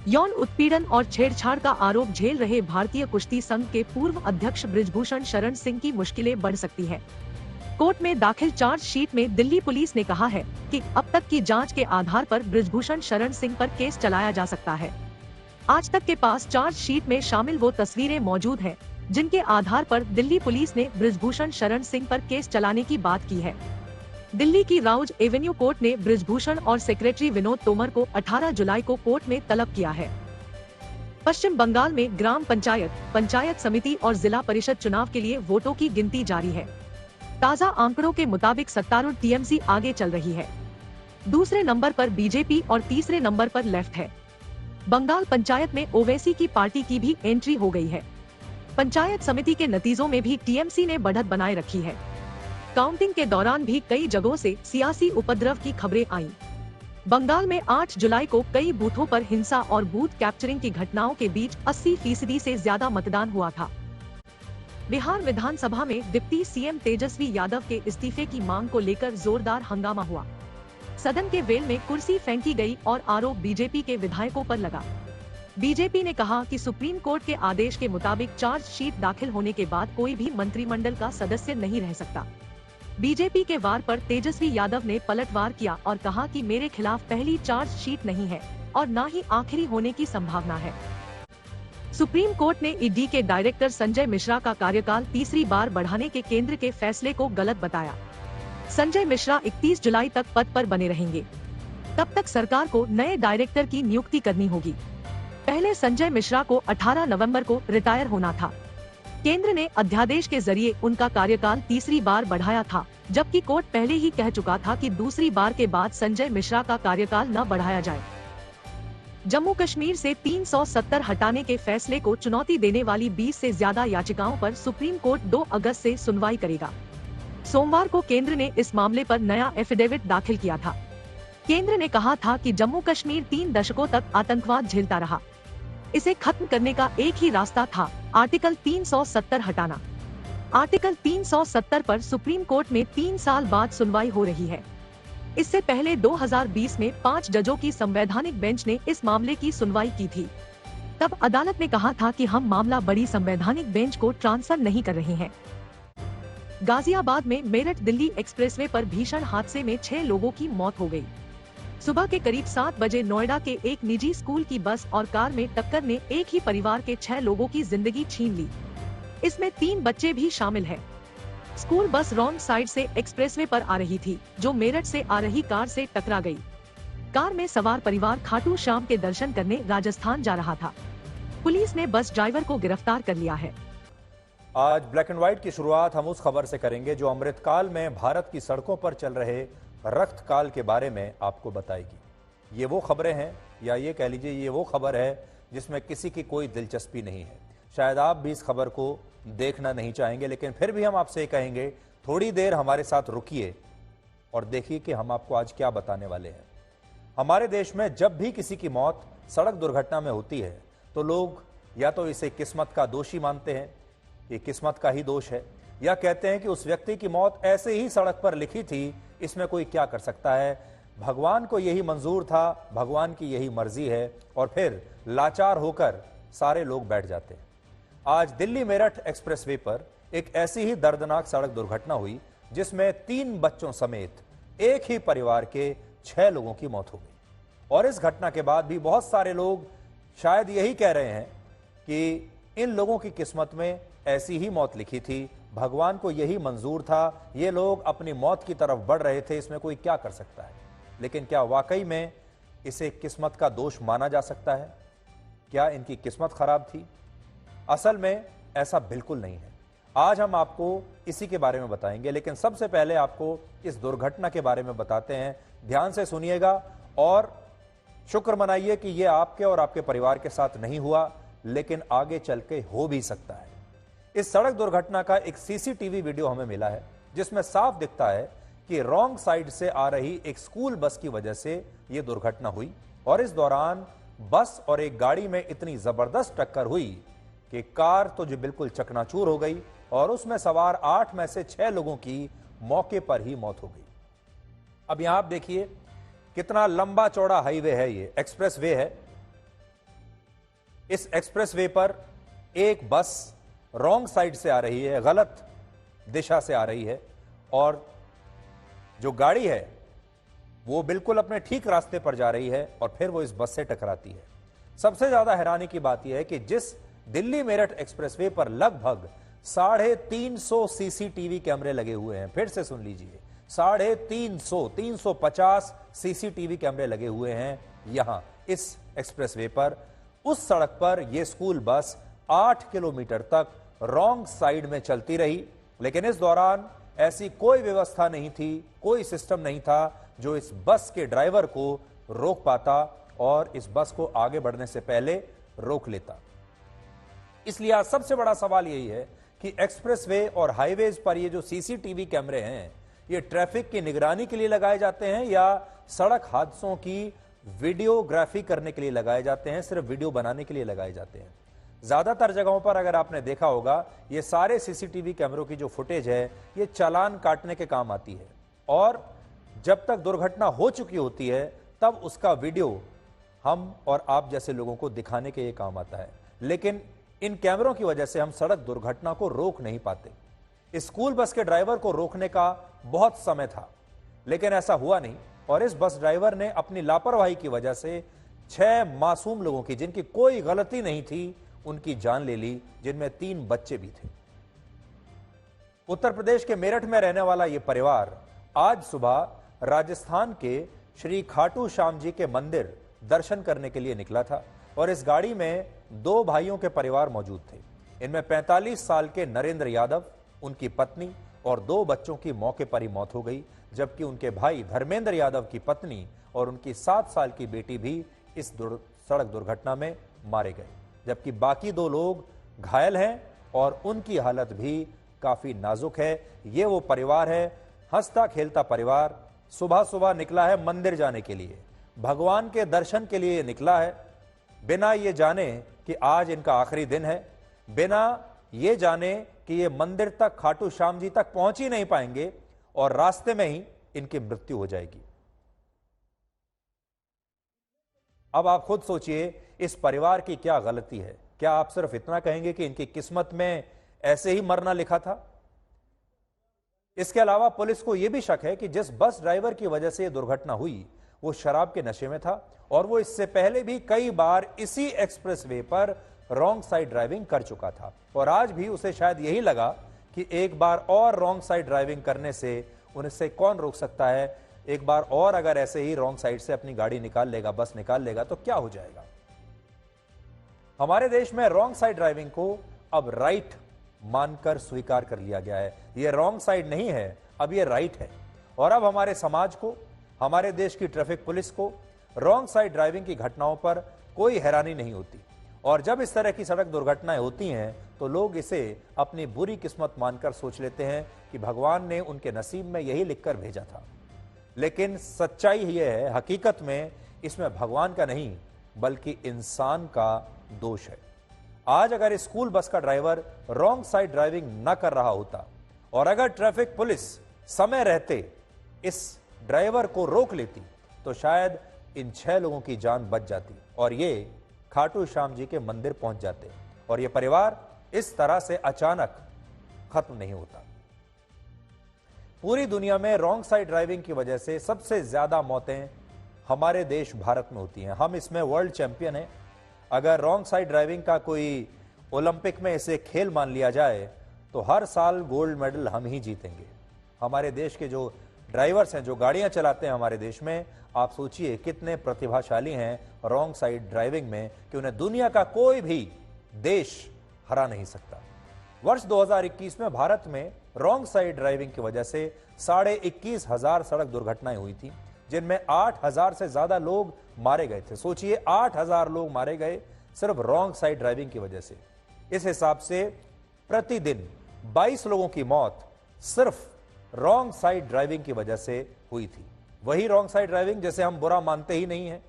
यौन उत्पीड़न और छेड़छाड़ का आरोप झेल रहे भारतीय कुश्ती संघ के पूर्व अध्यक्ष बृजभूषण शरण सिंह की मुश्किलें बढ़ सकती हैं। कोर्ट में दाखिल चार्जशीट में दिल्ली पुलिस ने कहा है कि अब तक की जांच के आधार पर बृजभूषण शरण सिंह पर केस चलाया जा सकता है। आज तक के पास चार्जशीट में शामिल वो तस्वीरें मौजूद हैं, जिनके आधार पर दिल्ली पुलिस ने बृजभूषण शरण सिंह पर केस चलाने की बात की है। दिल्ली की राउज एवेन्यू कोर्ट ने बृजभूषण और सेक्रेटरी विनोद तोमर को 18 जुलाई को कोर्ट में तलब किया है। पश्चिम बंगाल में ग्राम पंचायत, पंचायत समिति और जिला परिषद चुनाव के लिए वोटों की गिनती जारी है। ताजा आंकड़ों के मुताबिक सत्तारूढ़ टीएमसी आगे चल रही है। दूसरे नंबर पर बीजेपी और तीसरे नंबर पर लेफ्ट है। बंगाल पंचायत में ओवैसी की पार्टी की भी एंट्री हो गई है। पंचायत समिति के नतीजों में भी टीएमसी ने बढ़त बनाए रखी है। काउंटिंग के दौरान भी कई जगहों से सियासी उपद्रव की खबरें आईं। बंगाल में 8 जुलाई को कई बूथों पर हिंसा और बूथ कैप्चरिंग की घटनाओं के बीच 80% से ज्यादा मतदान हुआ था। बिहार विधानसभा में डिप्टी सीएम तेजस्वी यादव के इस्तीफे की मांग को लेकर जोरदार हंगामा हुआ। सदन के वेल में कुर्सी फेंकी गई और आरोप बीजेपी के विधायकों पर लगा। बीजेपी ने कहा कि सुप्रीम कोर्ट के आदेश के मुताबिक चार्जशीट दाखिल होने के बाद कोई भी मंत्रिमंडल का सदस्य नहीं रह सकता। बीजेपी के वार पर तेजस्वी यादव ने पलटवार किया और कहा कि मेरे खिलाफ पहली चार्जशीट नहीं है और न ही आखिरी होने की संभावना है। सुप्रीम कोर्ट ने ईडी के डायरेक्टर संजय मिश्रा का कार्यकाल तीसरी बार बढ़ाने के केंद्र के फैसले को गलत बताया। संजय मिश्रा 31 जुलाई तक पद पर बने रहेंगे। तब तक सरकार को नए डायरेक्टर की नियुक्ति करनी होगी। पहले संजय मिश्रा को 18 नवंबर को रिटायर होना था। केंद्र ने अध्यादेश के जरिए उनका कार्यकाल तीसरी बार बढ़ाया था, जबकि कोर्ट पहले ही कह चुका था कि दूसरी बार के बाद संजय मिश्रा का कार्यकाल न बढ़ाया जाए। जम्मू कश्मीर से 370 हटाने के फैसले को चुनौती देने वाली 20 से ज्यादा याचिकाओं पर सुप्रीम कोर्ट 2 अगस्त से सुनवाई करेगा। सोमवार को केंद्र ने इस मामले पर नया एफिडेविट दाखिल किया था। केंद्र ने कहा था कि जम्मू कश्मीर 3 दशकों तक आतंकवाद झेलता रहा। इसे खत्म करने का एक ही रास्ता था, आर्टिकल 370 हटाना। आर्टिकल 370 पर सुप्रीम कोर्ट में 3 साल बाद सुनवाई हो रही है। इससे पहले 2020 में 5 जजों की संवैधानिक बेंच ने इस मामले की सुनवाई की थी। तब अदालत ने कहा था कि हम मामला बड़ी संवैधानिक बेंच को ट्रांसफर नहीं कर रहे हैं। गाजियाबाद में मेरठ दिल्ली एक्सप्रेसवे पर भीषण हादसे में 6 लोगों की मौत हो गई। सुबह के करीब 7 बजे नोएडा के एक निजी स्कूल की बस और कार में टक्कर ने एक ही परिवार के 6 लोगों की जिंदगी छीन ली। इसमें 3 बच्चे भी शामिल हैं। स्कूल बस रॉन्ग साइड से एक्सप्रेसवे पर आ रही थी, जो मेरठ से आ रही कार से टकरा गई। कार में सवार परिवार खाटू श्याम के दर्शन करने राजस्थान जा रहा था। पुलिस ने बस ड्राइवर को गिरफ्तार कर लिया है। आज ब्लैक एंड व्हाइट की शुरुआत हम उस खबर से करेंगे जो अमृतकाल में भारत की सड़कों पर चल रहे रक्त काल के बारे में आपको बताएगी। ये वो खबरें हैं, या ये कह लीजिए ये वो खबर है जिसमें किसी की कोई दिलचस्पी नहीं है। शायद आप भी इस खबर को देखना नहीं चाहेंगे, लेकिन फिर भी हम आपसे कहेंगे थोड़ी देर हमारे साथ रुकिए और देखिए कि हम आपको आज क्या बताने वाले हैं। हमारे देश में जब भी किसी की मौत सड़क दुर्घटना में होती है तो लोग या तो इसे किस्मत का दोषी मानते हैं, ये किस्मत का ही दोष है, या कहते हैं कि उस व्यक्ति की मौत ऐसे ही सड़क पर लिखी थी, इसमें कोई क्या कर सकता है, भगवान को यही मंजूर था, भगवान की यही मर्जी है, और फिर लाचार होकर सारे लोग बैठ जाते हैं। आज दिल्ली मेरठ एक्सप्रेसवे पर एक ऐसी ही दर्दनाक सड़क दुर्घटना हुई जिसमें 3 बच्चों समेत एक ही परिवार के 6 लोगों की मौत हो गई। और इस घटना के बाद भी बहुत सारे लोग शायद यही कह रहे हैं कि इन लोगों की किस्मत में ऐसी ही मौत लिखी थी, भगवान को यही मंजूर था, ये लोग अपनी मौत की तरफ बढ़ रहे थे, इसमें कोई क्या कर सकता है। लेकिन क्या वाकई में इसे किस्मत का दोष माना जा सकता है? क्या इनकी किस्मत खराब थी? असल में ऐसा बिल्कुल नहीं है। आज हम आपको इसी के बारे में बताएंगे, लेकिन सबसे पहले आपको इस दुर्घटना के बारे में बताते हैं। ध्यान से सुनिएगा और शुक्र मनाइए कि यह आपके और आपके परिवार के साथ नहीं हुआ, लेकिन आगे चल के हो भी सकता है। इस सड़क दुर्घटना का एक सीसीटीवी वीडियो हमें मिला है जिसमें साफ दिखता है कि रॉन्ग साइड से आ रही एक स्कूल बस की वजह से यह दुर्घटना हुई, और इस दौरान बस और एक गाड़ी में इतनी जबरदस्त टक्कर हुई कि कार तो जो बिल्कुल चकनाचूर हो गई और उसमें सवार 8 में से 6 लोगों की मौके पर ही मौत हो गई। अब यहां आप देखिए कितना लंबा चौड़ा हाईवे है, ये एक्सप्रेस वे है। इस एक्सप्रेसवे पर एक बस रॉन्ग साइड से आ रही है, गलत दिशा से आ रही है, और जो गाड़ी है वो बिल्कुल अपने ठीक रास्ते पर जा रही है और फिर वो इस बस से टकराती है। सबसे ज्यादा हैरानी की बात यह है कि जिस दिल्ली मेरठ एक्सप्रेसवे पर लगभग 350 सीसीटीवी कैमरे लगे हुए हैं, फिर से सुन लीजिए, 350 सीसीटीवी कैमरे लगे हुए हैं यहां इस एक्सप्रेसवे पर, उस सड़क पर यह स्कूल बस 8 किलोमीटर तक रॉन्ग साइड में चलती रही। लेकिन इस दौरान ऐसी कोई व्यवस्था नहीं थी, कोई सिस्टम नहीं था जो इस बस के ड्राइवर को रोक पाता और इस बस को आगे बढ़ने से पहले रोक लेता। इसलिए आज सबसे बड़ा सवाल यही है कि एक्सप्रेसवे और हाईवेज पर ये जो सीसीटीवी कैमरे हैं, ये ट्रैफिक की निगरानी के लिए लगाए जाते हैं या सड़क हादसों की वीडियोग्राफी करने के लिए लगाए जाते हैं, सिर्फ वीडियो बनाने के लिए लगाए जाते हैं। ज्यादातर जगहों पर अगर आपने देखा होगा, ये सारे सीसीटीवी कैमरों की जो फुटेज है ये चालान काटने के काम आती है, और जब तक दुर्घटना हो चुकी होती है तब उसका वीडियो हम और आप जैसे लोगों को दिखाने के ये काम आता है। लेकिन इन कैमरों की वजह से हम सड़क दुर्घटना को रोक नहीं पाते। स्कूल बस के ड्राइवर को रोकने का बहुत समय था, लेकिन ऐसा हुआ नहीं, और इस बस ड्राइवर ने अपनी लापरवाही की वजह से 6 मासूम लोगों की, जिनकी कोई गलती नहीं थी, उनकी जान ले ली, जिनमें 3 बच्चे भी थे। उत्तर प्रदेश के मेरठ में रहने वाला यह परिवार आज सुबह राजस्थान के श्री खाटू श्याम जी के मंदिर दर्शन करने के लिए निकला था, और इस गाड़ी में 2 भाइयों के परिवार मौजूद थे। इनमें 45 साल के नरेंद्र यादव, उनकी पत्नी और 2 बच्चों की मौके पर ही मौत हो गई, जबकि उनके भाई धर्मेंद्र यादव की पत्नी और उनकी 7 साल की बेटी भी इस सड़क दुर्घटना में मारे गए, जबकि बाकी 2 लोग घायल हैं और उनकी हालत भी काफी नाजुक है। ये वो परिवार है, हंसता खेलता परिवार, सुबह सुबह निकला है मंदिर जाने के लिए, भगवान के दर्शन के लिए निकला है, बिना ये जाने कि आज इनका आखिरी दिन है, बिना ये जाने कि ये मंदिर तक, खाटू श्याम जी तक पहुंच ही नहीं पाएंगे और रास्ते में ही इनकी मृत्यु हो जाएगी। अब आप खुद सोचिए, इस परिवार की क्या गलती है? क्या आप सिर्फ इतना कहेंगे कि इनकी किस्मत में ऐसे ही मरना लिखा था? इसके अलावा पुलिस को यह भी शक है कि जिस बस ड्राइवर की वजह से यह दुर्घटना हुई वो शराब के नशे में था, और वो इससे पहले भी कई बार इसी एक्सप्रेसवे पर रॉन्ग साइड ड्राइविंग कर चुका था, और आज भी उसे शायद यही लगा कि एक बार और रॉन्ग साइड ड्राइविंग करने से उनसे कौन रोक सकता है, एक बार और अगर ऐसे ही रॉन्ग साइड से अपनी गाड़ी निकाल लेगा, बस निकाल लेगा तो क्या हो जाएगा। हमारे देश में रॉन्ग साइड ड्राइविंग को अब राइट मानकर स्वीकार कर लिया गया है। यह रॉन्ग साइड नहीं है, अब यह राइट है, और अब हमारे समाज को, हमारे देश की ट्रैफिक पुलिस को रॉन्ग साइड ड्राइविंग की घटनाओं पर कोई हैरानी नहीं होती, और जब इस तरह की सड़क दुर्घटनाएं होती हैं तो लोग इसे अपनी बुरी किस्मत मानकर सोच लेते हैं कि भगवान ने उनके नसीब में यही लिखकर भेजा था। लेकिन सच्चाई यह है, हकीकत में इसमें भगवान का नहीं बल्कि इंसान का दोष है। आज अगर स्कूल बस का ड्राइवर रॉन्ग साइड ड्राइविंग न कर रहा होता और अगर ट्रैफिक पुलिस समय रहते इस ड्राइवर को रोक लेती तो शायद इन 6 लोगों की जान बच जाती और ये खाटू श्याम जी के मंदिर पहुंच जाते और ये परिवार इस तरह से अचानक खत्म नहीं होता। पूरी दुनिया में रॉन्ग साइड ड्राइविंग की वजह से सबसे ज्यादा मौतें हमारे देश भारत में होती हैं। हम इसमें वर्ल्ड चैंपियन हैं। अगर रॉन्ग साइड ड्राइविंग का कोई ओलंपिक में इसे खेल मान लिया जाए तो हर साल गोल्ड मेडल हम ही जीतेंगे। हमारे देश के जो ड्राइवर्स हैं, जो गाड़ियां चलाते हैं हमारे देश में, आप सोचिए कितने प्रतिभाशाली हैं रॉन्ग साइड ड्राइविंग में कि उन्हें दुनिया का कोई भी देश हरा नहीं सकता। वर्ष 2021 में भारत में रॉन्ग साइड ड्राइविंग की वजह से 21,500 सड़क दुर्घटनाएं हुई थी, जिनमें 8,000 से ज्यादा लोग मारे गए थे। सोचिए 8,000 लोग मारे गए सिर्फ रॉन्ग साइड ड्राइविंग की वजह से। इस हिसाब से प्रतिदिन 22 लोगों की मौत सिर्फ रॉन्ग साइड ड्राइविंग की वजह से हुई थी। वही रॉन्ग साइड ड्राइविंग जिसे हम बुरा मानते ही नहीं है,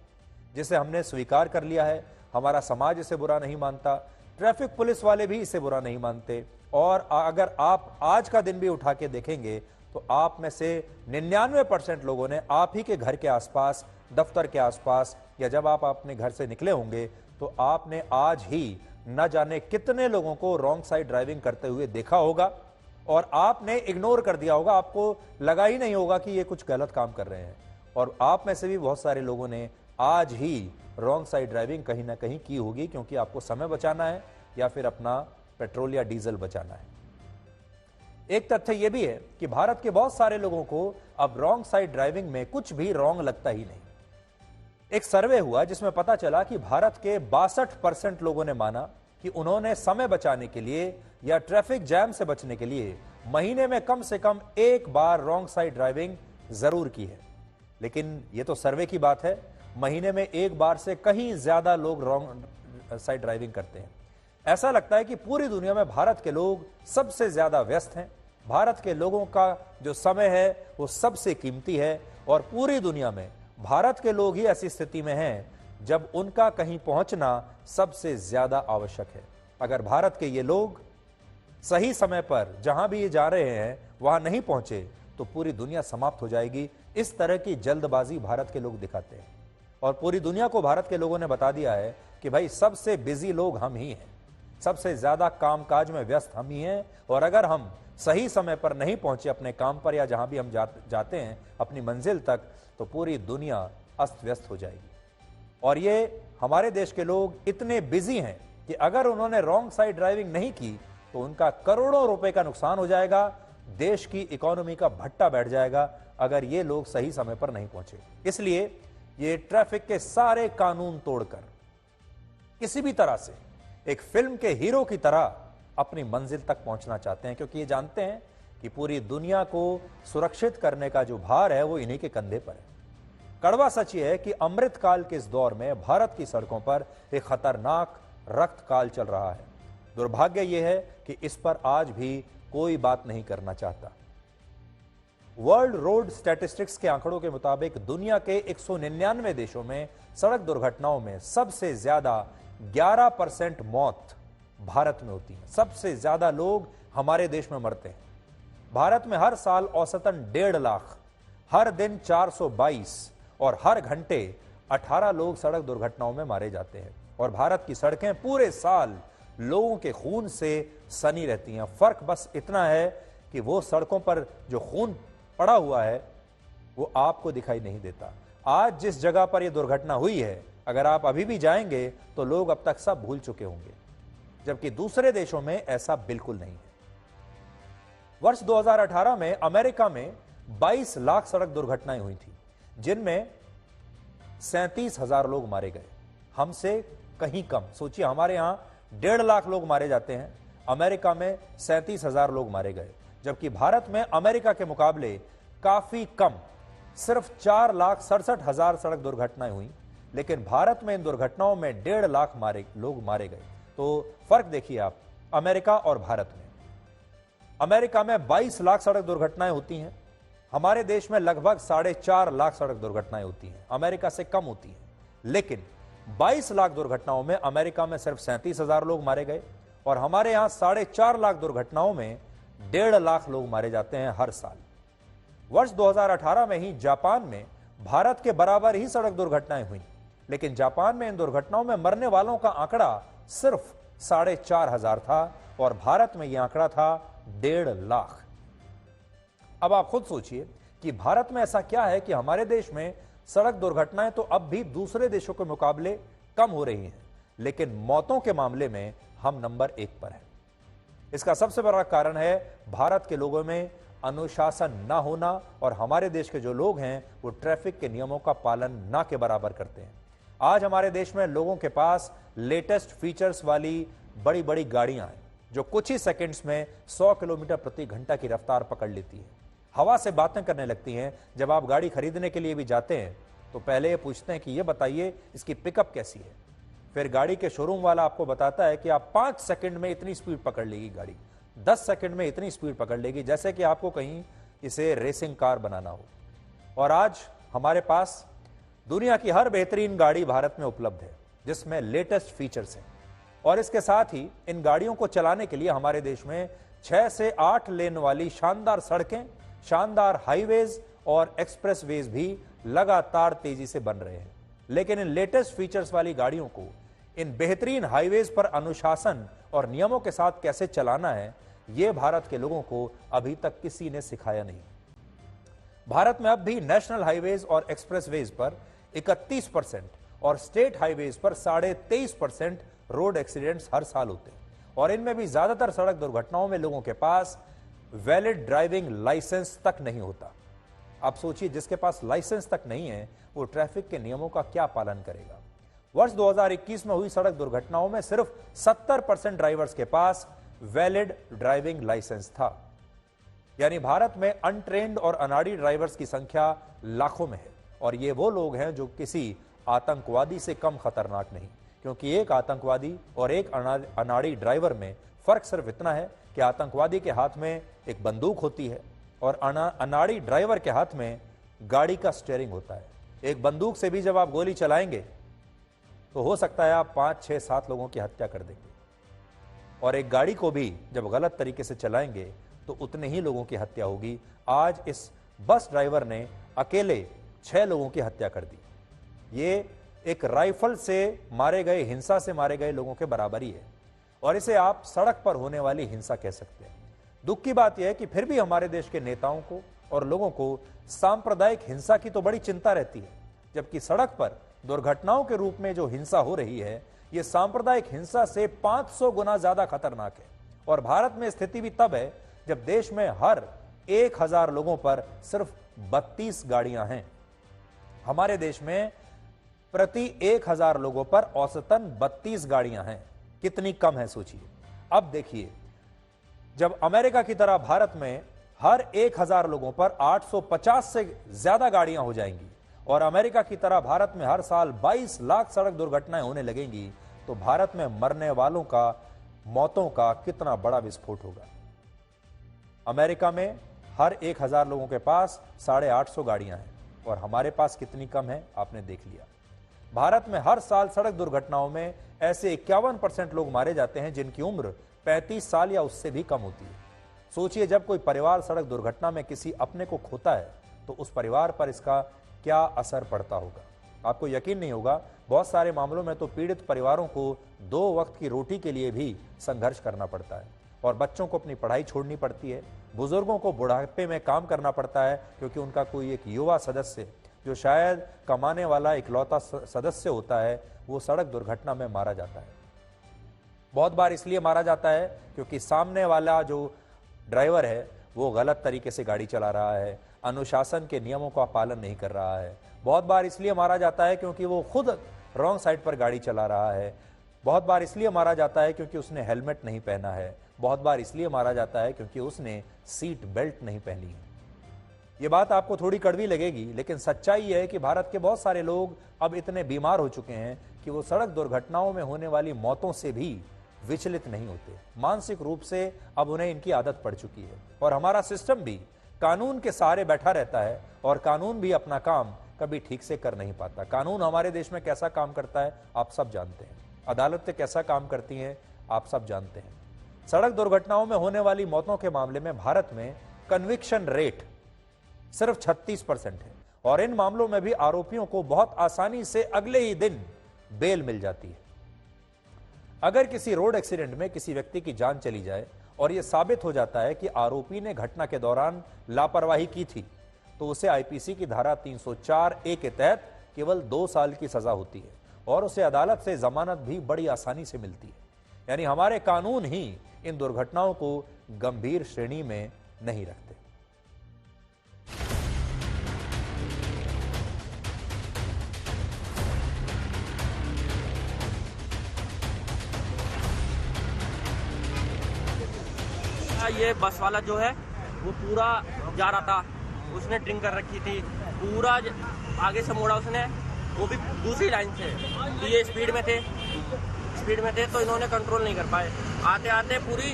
जिसे हमने स्वीकार कर लिया है, हमारा समाज इसे बुरा नहीं मानता, ट्रैफिक पुलिस वाले भी इसे बुरा नहीं मानते। और अगर आप आज का दिन भी उठा के देखेंगे तो आप में से 99% लोगों ने आप ही के घर के आसपास, दफ्तर के आसपास, या जब आप अपने घर से निकले होंगे तो आपने आज ही न जाने कितने लोगों को रॉन्ग साइड ड्राइविंग करते हुए देखा होगा और आपने इग्नोर कर दिया होगा। आपको लगा ही नहीं होगा कि ये कुछ गलत काम कर रहे हैं। और आप में से भी बहुत सारे लोगों ने आज ही रॉन्ग साइड ड्राइविंग कहीं ना कहीं की होगी, क्योंकि आपको समय बचाना है या फिर अपना पेट्रोल या डीजल बचाना है। एक तथ्य यह भी है कि भारत के बहुत सारे लोगों को अब रॉन्ग साइड ड्राइविंग में कुछ भी रॉन्ग लगता ही नहीं। एक सर्वे हुआ जिसमें पता चला कि भारत के 62% लोगों ने माना कि उन्होंने समय बचाने के लिए या ट्रैफिक जैम से बचने के लिए महीने में कम से कम एक बार रॉन्ग साइड ड्राइविंग जरूर की है। लेकिन यह तो सर्वे की बात है, महीने में एक बार से कहीं ज्यादा लोग रॉन्ग साइड ड्राइविंग करते हैं। ऐसा लगता है कि पूरी दुनिया में भारत के लोग सबसे ज्यादा व्यस्त हैं। भारत के लोगों का जो समय है वो सबसे कीमती है और पूरी दुनिया में भारत के लोग ही ऐसी स्थिति में हैं जब उनका कहीं पहुंचना सबसे ज्यादा आवश्यक है। अगर भारत के ये लोग सही समय पर जहां भी ये जा रहे हैं वहां नहीं पहुंचे तो पूरी दुनिया समाप्त हो जाएगी। इस तरह की जल्दबाजी भारत के लोग दिखाते हैं और पूरी दुनिया को भारत के लोगों ने बता दिया है कि भाई सबसे बिजी लोग हम ही हैं, सबसे ज्यादा कामकाज में व्यस्त हम ही हैं और अगर हम सही समय पर नहीं पहुंचे अपने काम पर या जहां भी हम जाते हैं अपनी मंजिल तक, तो पूरी दुनिया अस्त व्यस्त हो जाएगी। और ये हमारे देश के लोग इतने बिजी हैं कि अगर उन्होंने रॉन्ग साइड ड्राइविंग नहीं की तो उनका करोड़ों रुपए का नुकसान हो जाएगा, देश की इकोनॉमी का भट्टा बैठ जाएगा अगर ये लोग सही समय पर नहीं पहुंचे। इसलिए ये ट्रैफिक के सारे कानून तोड़कर किसी भी तरह से एक फिल्म के हीरो की तरह अपनी मंजिल तक पहुंचना चाहते हैं, क्योंकि ये जानते हैं कि पूरी दुनिया को सुरक्षित करने का जो भार है वो इन्हीं के कंधे पर है। कड़वा सच ये है कि अमृतकाल के इस दौर में भारत की सड़कों पर एक खतरनाक रक्त काल चल रहा है। दुर्भाग्य यह है कि इस पर आज भी कोई बात नहीं करना चाहता। वर्ल्ड रोड स्टैटिस्टिक्स के आंकड़ों के मुताबिक दुनिया के 199 देशों में सड़क दुर्घटनाओं में सबसे ज्यादा 11% मौत भारत में होती है। सबसे ज्यादा लोग हमारे देश में मरते हैं। भारत में हर साल औसतन 1.5 लाख, हर दिन 422 और हर घंटे 18 लोग सड़क दुर्घटनाओं में मारे जाते हैं। और भारत की सड़कें पूरे साल लोगों के खून से सनी रहती हैं। फर्क बस इतना है कि वो सड़कों पर जो खून पड़ा हुआ है वो आपको दिखाई नहीं देता। आज जिस जगह पर यह दुर्घटना हुई है, अगर आप अभी भी जाएंगे तो लोग अब तक सब भूल चुके होंगे, जबकि दूसरे देशों में ऐसा बिल्कुल नहीं है। वर्ष 2018 में अमेरिका में 22 लाख सड़क दुर्घटनाएं हुई थी, जिनमें 37,000 लोग मारे गए। हमसे कहीं कम। सोचिए, हमारे यहां 1.5 लाख लोग मारे जाते हैं, अमेरिका में 37,000 लोग मारे गए, जबकि भारत में अमेरिका के मुकाबले काफी कम, सिर्फ 4,67,000 सड़क दुर्घटनाएं हुई। लेकिन भारत में इन दुर्घटनाओं में 1.5 लाख लोग मारे गए। तो फर्क देखिए आप अमेरिका और भारत में। अमेरिका में 22 लाख सड़क दुर्घटनाएं होती हैं, हमारे देश में लगभग 4.5 लाख सड़क दुर्घटनाएं होती हैं, अमेरिका से कम होती हैं। लेकिन 22 लाख दुर्घटनाओं में अमेरिका में सिर्फ 37,000 लोग मारे गए और हमारे यहां 4.5 लाख दुर्घटनाओं में 1.5 लाख लोग मारे जाते हैं हर साल। वर्ष 2018 में ही जापान में भारत के बराबर ही सड़क दुर्घटनाएं हुई, लेकिन जापान में इन दुर्घटनाओं में मरने वालों का आंकड़ा सिर्फ 4,500 था और भारत में यह आंकड़ा था 1.5 लाख। अब आप खुद सोचिए कि भारत में ऐसा क्या है कि हमारे देश में सड़क दुर्घटनाएं तो अब भी दूसरे देशों के मुकाबले कम हो रही हैं, लेकिन मौतों के मामले में हम नंबर 1 पर हैं। इसका सबसे बड़ा कारण है भारत के लोगों में अनुशासन ना होना और हमारे देश के जो लोग हैं वो ट्रैफिक के नियमों का पालन ना के बराबर करते हैं। आज हमारे देश में लोगों के पास लेटेस्ट फीचर्स वाली बड़ी बड़ी गाड़ियां हैं जो कुछ ही सेकंड्स में 100 किलोमीटर प्रति घंटा की रफ्तार पकड़ लेती है, हवा से बातें करने लगती हैं। जब आप गाड़ी खरीदने के लिए भी जाते हैं तो पहले ये पूछते हैं कि ये बताइए इसकी पिकअप कैसी है। फिर गाड़ी के शोरूम वाला आपको बताता है कि आप 5 सेकंड में इतनी स्पीड पकड़ लेगी गाड़ी, 10 सेकंड में इतनी स्पीड पकड़ लेगी, जैसे कि आपको कहीं इसे रेसिंग कार बनाना हो। और आज हमारे पास दुनिया की हर बेहतरीन गाड़ी भारत में उपलब्ध है जिसमें लेटेस्ट फीचर्स हैं। और इसके साथ ही इन गाड़ियों को चलाने के लिए हमारे देश में 6 से 8 लेन वाली शानदार सड़कें, शानदार हाईवेज और एक्सप्रेसवेज भी लगातार तेजी से बन रहे हैं। लेकिन इन लेटेस्ट फीचर्स वाली गाड़ियों को इन बेहतरीन हाईवेज पर अनुशासन और नियमों के साथ कैसे चलाना है, यह भारत के लोगों को अभी तक किसी ने सिखाया नहीं। भारत में अब भी नेशनल हाईवेज और एक्सप्रेसवेज पर 31% और स्टेट हाईवेज पर 23.5% रोड एक्सीडेंट्स हर साल होते हैं, और इनमें भी ज्यादातर सड़क दुर्घटनाओं में लोगों के पास वैलिड ड्राइविंग लाइसेंस तक नहीं होता। आप सोचिए, जिसके पास लाइसेंस तक नहीं है वो ट्रैफिक के नियमों का क्या पालन करेगा। वर्ष 2021 में हुई सड़क दुर्घटनाओं में सिर्फ 70% ड्राइवर्स के पास वैलिड ड्राइविंग लाइसेंस था। यानी भारत में अनट्रेन्ड और अनाड़ी ड्राइवर्स की संख्या लाखों में है, और ये वो लोग हैं जो किसी आतंकवादी से कम खतरनाक नहीं, क्योंकि एक आतंकवादी और एक अनाड़ी ड्राइवर में फर्क सिर्फ इतना है कि आतंकवादी के हाथ में एक बंदूक होती है और अनाड़ी ड्राइवर के हाथ में गाड़ी का स्टीयरिंग होता है। एक बंदूक से भी जब आप गोली चलाएंगे तो हो सकता है आप 5, 6, 7 लोगों की हत्या कर देंगे, और एक गाड़ी को भी जब गलत तरीके से चलाएंगे तो उतने ही लोगों की हत्या होगी। आज इस बस ड्राइवर ने अकेले 6 लोगों की हत्या कर दी। ये एक राइफल से मारे गए, हिंसा से मारे गए लोगों के बराबर ही है, और इसे आप सड़क पर होने वाली हिंसा कह सकते हैं। दुख की बात यह है कि फिर भी हमारे देश के नेताओं को और लोगों को सांप्रदायिक हिंसा की तो बड़ी चिंता रहती है, जबकि सड़क पर दुर्घटनाओं के रूप में जो हिंसा हो रही है यह सांप्रदायिक हिंसा से 500 गुना ज्यादा खतरनाक है। और भारत में स्थिति भी तब है जब देश में हर 1000 लोगों पर सिर्फ 32 गाड़ियां हैं। हमारे देश में प्रति 1000 लोगों पर औसतन 32 गाड़ियां हैं। कितनी कम है सोचिए। अब देखिए, जब अमेरिका की तरह भारत में हर 1000 लोगों पर 850 से ज्यादा गाड़ियां हो जाएंगी और अमेरिका की तरह भारत में हर साल 22 लाख सड़क दुर्घटनाएं होने लगेंगी, तो भारत में मरने वालों का, मौतों का कितना बड़ा विस्फोट होगा। अमेरिका में हर 1000 लोगों के पास 850 गाड़ियां हैं और हमारे पास कितनी कम है आपने देख लिया। भारत में हर साल सड़क दुर्घटनाओं में ऐसे 51% लोग मारे जाते हैं जिनकी उम्र 35 साल या उससे भी कम होती है। सोचिए, जब कोई परिवार सड़क दुर्घटना में किसी अपने को खोता है तो उस परिवार पर इसका क्या असर पड़ता होगा। आपको यकीन नहीं होगा, बहुत सारे मामलों में तो पीड़ित परिवारों को 2 वक्त की रोटी के लिए भी संघर्ष करना पड़ता है, और बच्चों को अपनी पढ़ाई छोड़नी पड़ती है, बुजुर्गों को बुढ़ापे में काम करना पड़ता है क्योंकि उनका कोई एक युवा सदस्य जो शायद कमाने वाला इकलौता सदस्य होता है वो सड़क दुर्घटना में मारा जाता है। बहुत बार इसलिए मारा जाता है क्योंकि सामने वाला जो ड्राइवर है वो गलत तरीके से गाड़ी चला रहा है, अनुशासन के नियमों का पालन नहीं कर रहा है। बहुत बार इसलिए मारा जाता है क्योंकि वो खुद रॉन्ग साइड पर गाड़ी चला रहा है। बहुत बार इसलिए मारा जाता है क्योंकि उसने हेलमेट नहीं पहना है। बहुत बार इसलिए मारा जाता है क्योंकि उसने सीट बेल्ट नहीं पहनी है। ये बात आपको थोड़ी कड़वी लगेगी, लेकिन सच्चाई यह है कि भारत के बहुत सारे लोग अब इतने बीमार हो चुके हैं कि वो सड़क दुर्घटनाओं में होने वाली मौतों से भी विचलित नहीं होते। मानसिक रूप से अब उन्हें इनकी आदत पड़ चुकी है, और हमारा सिस्टम भी कानून के सहारे बैठा रहता है, और कानून भी अपना काम कभी ठीक से कर नहीं पाता। कानून हमारे देश में कैसा काम करता है आप सब जानते हैं, अदालतें कैसा काम करती हैं आप सब जानते हैं। सड़क दुर्घटनाओं में होने वाली मौतों के मामले में भारत में कन्विक्शन रेट सिर्फ 36% है, और इन मामलों में भी आरोपियों को बहुत आसानी से अगले ही दिन बेल मिल जाती है। अगर किसी रोड एक्सीडेंट में किसी व्यक्ति की जान चली जाए और यह साबित हो जाता है कि आरोपी ने घटना के दौरान लापरवाही की थी, तो उसे आईपीसी की धारा 304A के तहत केवल 2 साल की सजा होती है, और उसे अदालत से जमानत भी बड़ी आसानी से मिलती है। यानी हमारे कानून ही इन दुर्घटनाओं को गंभीर श्रेणी में नहीं रखते। ये बस वाला जो है वो पूरा जा रहा था, उसने ड्रिंक कर रखी थी, पूरा आगे से मोड़ा उसने, वो भी दूसरी लाइन से। तो ये स्पीड में थे तो इन्होंने कंट्रोल नहीं कर पाए। आते आते पूरी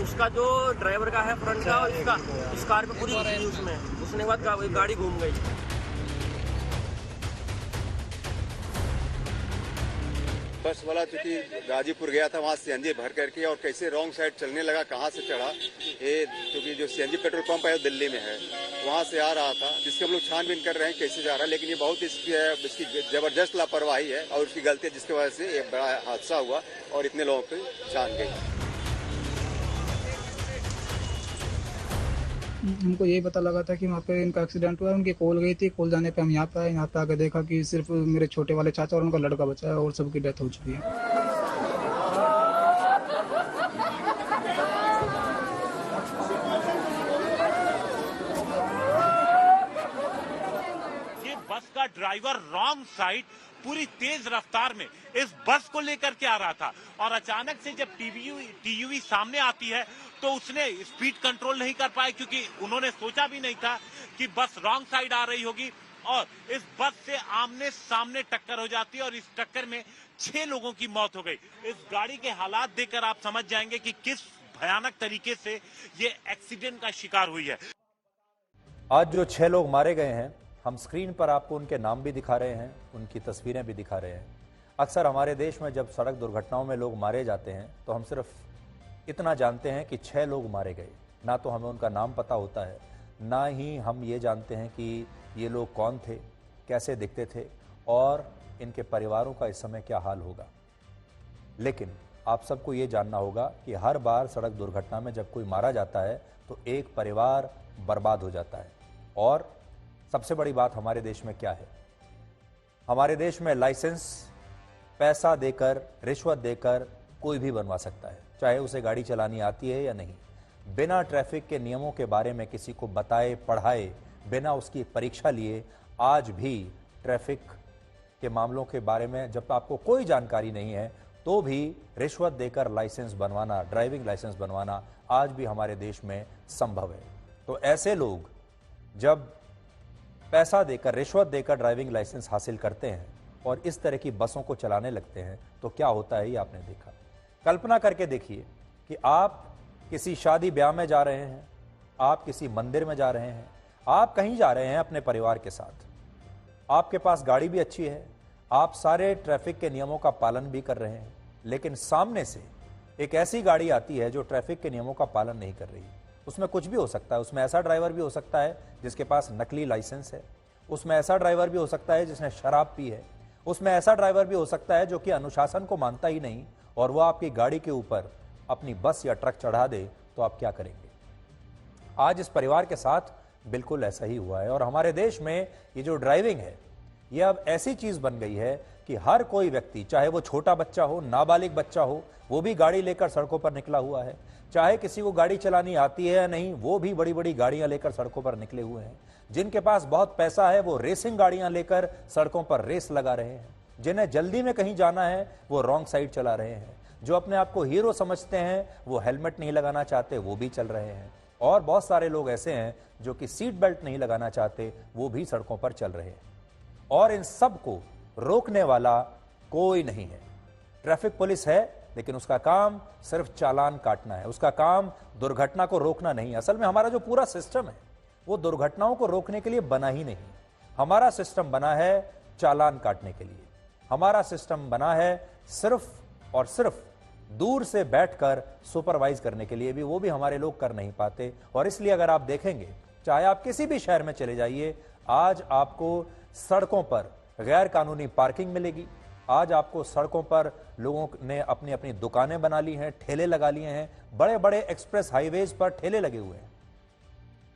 उसका जो ड्राइवर का है फ्रंट का, और इसका इस कार पे पूरी घुसी उसमें, उसने बाद गाड़ी घूम गई। बस वाला चूंकि गाजीपुर गया था, वहाँ सीएनजी भर करके और कैसे रॉन्ग साइड चलने लगा, कहाँ से चढ़ा, ये क्योंकि जो सीएनजी पेट्रोल पंप है दिल्ली में है, वहाँ से आ रहा था, जिसके हम लोग छानबीन कर रहे हैं कैसे जा रहा है। लेकिन ये बहुत इसकी जबरदस्त लापरवाही है और उसकी गलती है, जिसकी वजह से ये बड़ा हादसा हुआ और इतने लोगों की जान गई। हमको यही पता लगा था कि वहाँ पे इनका एक्सीडेंट हुआ है। उनकी कॉल गई थी, कॉल जाने पे हम यहाँ पे आए। यहाँ पे आकर देखा कि सिर्फ मेरे छोटे वाले चाचा और उनका लड़का बचा है और सबकी डेथ हो चुकी है। ये बस का ड्राइवर रॉन्ग साइड पूरी तेज रफ्तार में इस बस को लेकर के आ रहा था और अचानक से जब टीयूवी सामने आती है तो उसने स्पीड कंट्रोल नहीं कर पाया, क्योंकि उन्होंने सोचा भी नहीं था कि बस रॉन्ग साइड आ रही होगी और इस बस से आमने सामने टक्कर हो जाती है और इस टक्कर में 6 लोगों की मौत हो गई। इस गाड़ी के हालात देखकर आप समझ जाएंगे कि किस भयानक तरीके से ये एक्सीडेंट का शिकार हुई है। आज जो 6 लोग मारे गए हैं, हम स्क्रीन पर आपको उनके नाम भी दिखा रहे हैं, उनकी तस्वीरें भी दिखा रहे हैं। अक्सर हमारे देश में जब सड़क दुर्घटनाओं में लोग मारे जाते हैं तो हम सिर्फ इतना जानते हैं कि 6 लोग मारे गए, ना तो हमें उनका नाम पता होता है, ना ही हम ये जानते हैं कि ये लोग कौन थे, कैसे दिखते थे और इनके परिवारों का इस समय क्या हाल होगा। लेकिन आप सबको ये जानना होगा कि हर बार सड़क दुर्घटना में जब कोई मारा जाता है तो एक परिवार बर्बाद हो जाता है। और सबसे बड़ी बात हमारे देश में क्या है, हमारे देश में लाइसेंस पैसा देकर, रिश्वत देकर कोई भी बनवा सकता है, चाहे उसे गाड़ी चलानी आती है या नहीं। बिना ट्रैफिक के नियमों के बारे में किसी को बताए पढ़ाए, बिना उसकी परीक्षा लिए आज भी ट्रैफिक के मामलों के बारे में जब आपको कोई जानकारी नहीं है तो भी रिश्वत देकर लाइसेंस बनवाना, ड्राइविंग लाइसेंस बनवाना आज भी हमारे देश में संभव है। तो ऐसे लोग जब पैसा देकर, रिश्वत देकर ड्राइविंग लाइसेंस हासिल करते हैं और इस तरह की बसों को चलाने लगते हैं तो क्या होता है ये आपने देखा। कल्पना करके देखिए कि आप किसी शादी ब्याह में जा रहे हैं, आप किसी मंदिर में जा रहे हैं, आप कहीं जा रहे हैं अपने परिवार के साथ, आपके पास गाड़ी भी अच्छी है, आप सारे ट्रैफिक के नियमों का पालन भी कर रहे हैं, लेकिन सामने से एक ऐसी गाड़ी आती है जो ट्रैफिक के नियमों का पालन नहीं कर रही। उसमें कुछ भी हो सकता है, उसमें ऐसा ड्राइवर भी हो सकता है जिसके पास नकली लाइसेंस है, उसमें ऐसा ड्राइवर भी हो सकता है जिसने शराब पी है, उसमें ऐसा ड्राइवर भी हो सकता है जो कि अनुशासन को मानता ही नहीं और वो आपकी गाड़ी के ऊपर अपनी बस या ट्रक चढ़ा दे तो आप क्या करेंगे। आज इस परिवार के साथ बिल्कुल ऐसा ही हुआ है और हमारे देश में ये जो ड्राइविंग है ये अब ऐसी चीज बन गई है कि हर कोई व्यक्ति, चाहे वो छोटा बच्चा हो, नाबालिग बच्चा हो, वो भी गाड़ी लेकर सड़कों पर निकला हुआ है। चाहे किसी को गाड़ी चलानी आती है या नहीं, वो भी बड़ी बड़ी गाड़ियां लेकर सड़कों पर निकले हुए हैं। जिनके पास बहुत पैसा है वो रेसिंग गाड़ियां लेकर सड़कों पर रेस लगा रहे हैं। जिन्हें जल्दी में कहीं जाना है वो रॉन्ग साइड चला रहे हैं। जो अपने आप को हीरो समझते हैं वो हेलमेट नहीं लगाना चाहते, वो भी चल रहे हैं। और बहुत सारे लोग ऐसे हैं जो कि सीट बेल्ट नहीं लगाना चाहते, वो भी सड़कों पर चल रहे हैं। और इन सब को रोकने वाला कोई नहीं है। ट्रैफिक पुलिस है लेकिन उसका काम सिर्फ चालान काटना है, उसका काम दुर्घटना को रोकना नहीं। असल में हमारा जो पूरा सिस्टम है वो दुर्घटनाओं को रोकने के लिए बना ही नहीं। हमारा सिस्टम बना है चालान काटने के लिए। हमारा सिस्टम बना है सिर्फ और सिर्फ दूर से बैठकर सुपरवाइज करने के लिए भी, वो भी हमारे लोग कर नहीं पाते। और इसलिए अगर आप देखेंगे, चाहे आप किसी भी शहर में चले जाइए, आज आपको सड़कों पर गैर कानूनी पार्किंग मिलेगी। आज आपको सड़कों पर लोगों ने अपनी अपनी दुकानें बना ली हैं, ठेले लगा लिए हैं, बड़े बड़े एक्सप्रेस हाईवेज पर ठेले लगे हुए हैं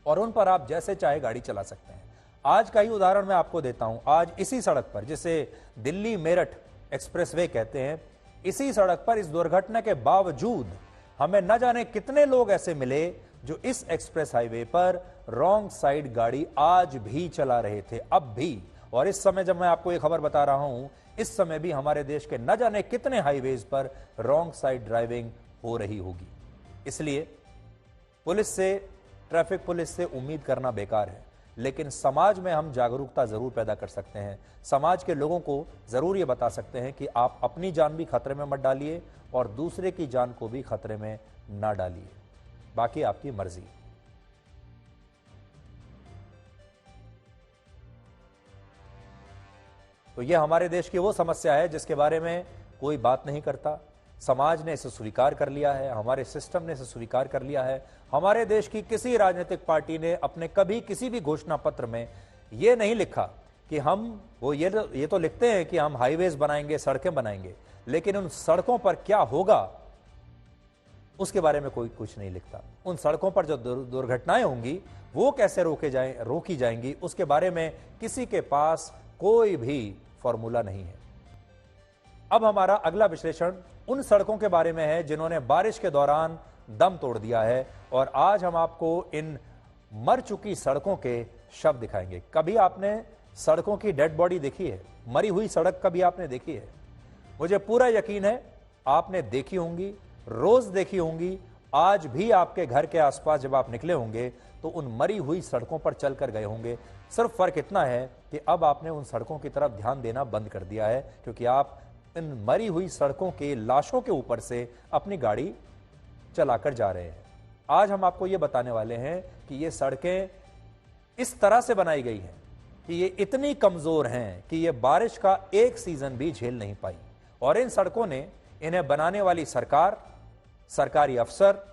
और उन पर आप जैसे चाहे गाड़ी चला सकते हैं। आज का ही उदाहरण मैं आपको देता हूं। आज इसी सड़क पर, जिसे दिल्ली मेरठ एक्सप्रेसवे कहते हैं, इसी सड़क पर इस दुर्घटना के बावजूद हमें न जाने कितने लोग ऐसे मिले जो इस एक्सप्रेस हाईवे पर रॉन्ग साइड गाड़ी आज भी चला रहे थे, अब भी। और इस समय जब मैं आपको ये खबर बता रहा हूं, इस समय भी हमारे देश के न जाने कितने हाईवेज पर रॉन्ग साइड ड्राइविंग हो रही होगी। इसलिए पुलिस से, ट्रैफिक पुलिस से उम्मीद करना बेकार है, लेकिन समाज में हम जागरूकता जरूर पैदा कर सकते हैं। समाज के लोगों को जरूर ये बता सकते हैं कि आप अपनी जान भी खतरे में मत डालिए और दूसरे की जान को भी खतरे में ना डालिए, बाकी आपकी मर्जी। तो यह हमारे देश की वो समस्या है जिसके बारे में कोई बात नहीं करता। समाज ने इसे स्वीकार कर लिया है, हमारे सिस्टम ने इसे स्वीकार कर लिया है। हमारे देश की किसी राजनीतिक पार्टी ने अपने कभी किसी भी घोषणा पत्र में यह नहीं लिखा कि हम ये तो लिखते हैं कि हम हाईवेज बनाएंगे, सड़कें बनाएंगे, लेकिन उन सड़कों पर क्या होगा उसके बारे में कोई कुछ नहीं लिखता। उन सड़कों पर जो दुर्घटनाएं होंगी वो कैसे रोकी जाएंगी, उसके बारे में किसी के पास कोई भी फॉर्मूला नहीं है। अब हमारा अगला विश्लेषण उन सड़कों के बारे में है जिन्होंने बारिश के दौरान दम तोड़ दिया है, और आज हम आपको इन मर चुकी सड़कों के शव दिखाएंगे। कभी आपने सड़कों की डेड बॉडी देखी है? मरी हुई सड़क कभी आपने देखी है? मुझे पूरा यकीन है आपने देखी होंगी, रोज देखी होंगी। आज भी आपके घर के आसपास जब आप निकले होंगे तो उन मरी हुई सड़कों पर चलकर गए होंगे। सिर्फ फर्क इतना है कि अब आपने उन सड़कों की तरफ ध्यान देना बंद कर दिया है, क्योंकि आप इन मरी हुई सड़कों के लाशों के ऊपर से अपनी गाड़ी चलाकर जा रहे हैं। आज हम आपको यह बताने वाले हैं कि ये सड़कें इस तरह से बनाई गई हैं कि ये इतनी कमजोर हैं कि ये बारिश का एक सीजन भी झेल नहीं पाई, और इन सड़कों ने इन्हें बनाने वाली सरकार, सरकारी अफसर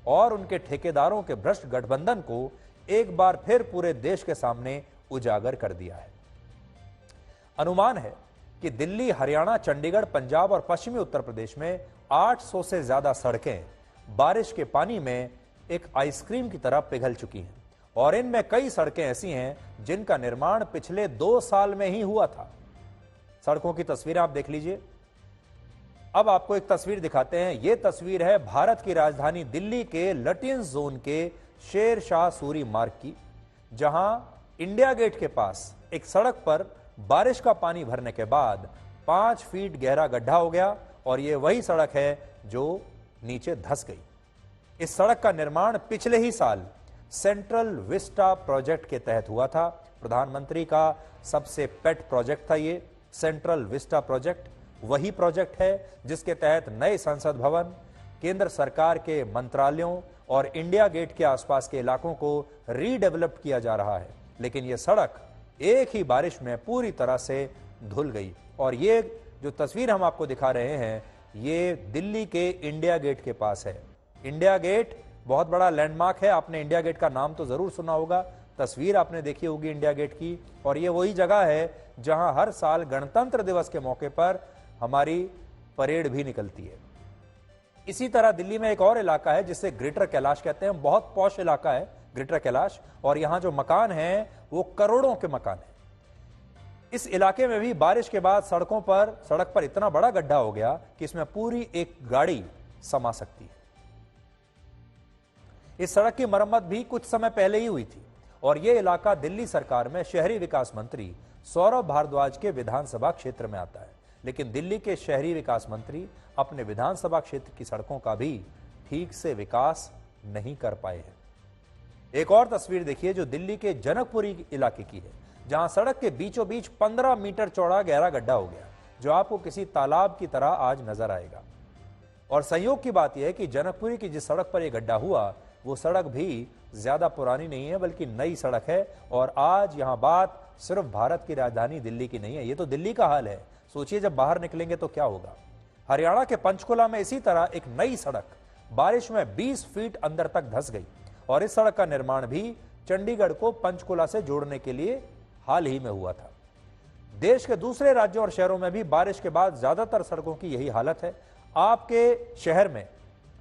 और उनके ठेकेदारों के भ्रष्ट गठबंधन को एक बार फिर पूरे देश के सामने उजागर कर दिया है। अनुमान है कि दिल्ली, हरियाणा, चंडीगढ़, पंजाब और पश्चिमी उत्तर प्रदेश में 800 से ज्यादा सड़कें बारिश के पानी में एक आइसक्रीम की तरह पिघल चुकी हैं, और इनमें कई सड़कें ऐसी हैं जिनका निर्माण पिछले 2 साल में ही हुआ था। सड़कों की तस्वीरें आप देख लीजिए। अब आपको एक तस्वीर दिखाते हैं। यह तस्वीर है भारत की राजधानी दिल्ली के लटियंस जोन के शेर शाह सूरी मार्ग की, जहां इंडिया गेट के पास एक सड़क पर बारिश का पानी भरने के बाद 5 फीट गहरा गड्ढा हो गया, और यह वही सड़क है जो नीचे धंस गई। इस सड़क का निर्माण पिछले ही साल सेंट्रल विस्टा प्रोजेक्ट के तहत हुआ था। प्रधानमंत्री का सबसे पेट प्रोजेक्ट था ये सेंट्रल विस्टा प्रोजेक्ट। वही प्रोजेक्ट है जिसके तहत नए संसद भवन, केंद्र सरकार के मंत्रालयों और इंडिया गेट के आसपास के इलाकों को रीडेवलप किया जा रहा है। लेकिन यह सड़क एक ही बारिश में पूरी तरह से धुल गई, और ये जो तस्वीर हम आपको दिखा रहे हैं ये दिल्ली के इंडिया गेट के पास है। इंडिया गेट बहुत बड़ा लैंडमार्क है, आपने इंडिया गेट का नाम तो जरूर सुना होगा, तस्वीर आपने देखी होगी इंडिया गेट की, और ये वही जगह है जहां हर साल गणतंत्र दिवस के मौके पर हमारी परेड भी निकलती है। इसी तरह दिल्ली में एक और इलाका है जिसे ग्रेटर कैलाश कहते हैं। बहुत पॉश इलाका है ग्रेटर कैलाश, और यहां जो मकान हैं वो करोड़ों के मकान हैं। इस इलाके में भी बारिश के बाद सड़क पर इतना बड़ा गड्ढा हो गया कि इसमें पूरी एक गाड़ी समा सकती है। इस सड़क की मरम्मत भी कुछ समय पहले ही हुई थी, और यह इलाका दिल्ली सरकार में शहरी विकास मंत्री सौरभ भारद्वाज के विधानसभा क्षेत्र में आता है। लेकिन दिल्ली के शहरी विकास मंत्री अपने विधानसभा क्षेत्र की सड़कों का भी ठीक से विकास नहीं कर पाए हैं। एक और तस्वीर देखिए जो दिल्ली के जनकपुरी इलाके की है, जहां सड़क के बीचों बीच 15 मीटर चौड़ा गहरा गड्ढा हो गया, जो आपको किसी तालाब की तरह आज नजर आएगा। और संयोग की बात यह है कि जनकपुरी की जिस सड़क पर यह गड्ढा हुआ वो सड़क भी ज्यादा पुरानी नहीं है, बल्कि नई सड़क है। और आज यहां बात सिर्फ भारत की राजधानी दिल्ली की नहीं है, ये तो दिल्ली का हाल है। सोचिए जब बाहर निकलेंगे तो क्या होगा। हरियाणा के पंचकुला में इसी तरह एक नई सड़क बारिश में 20 फीट अंदर तक धंस गई, और इस सड़क का निर्माण भी चंडीगढ़ को पंचकुला से जोड़ने के लिए हाल ही में हुआ था। देश के दूसरे राज्यों और शहरों में भी बारिश के बाद ज्यादातर सड़कों की यही हालत है। आपके शहर में,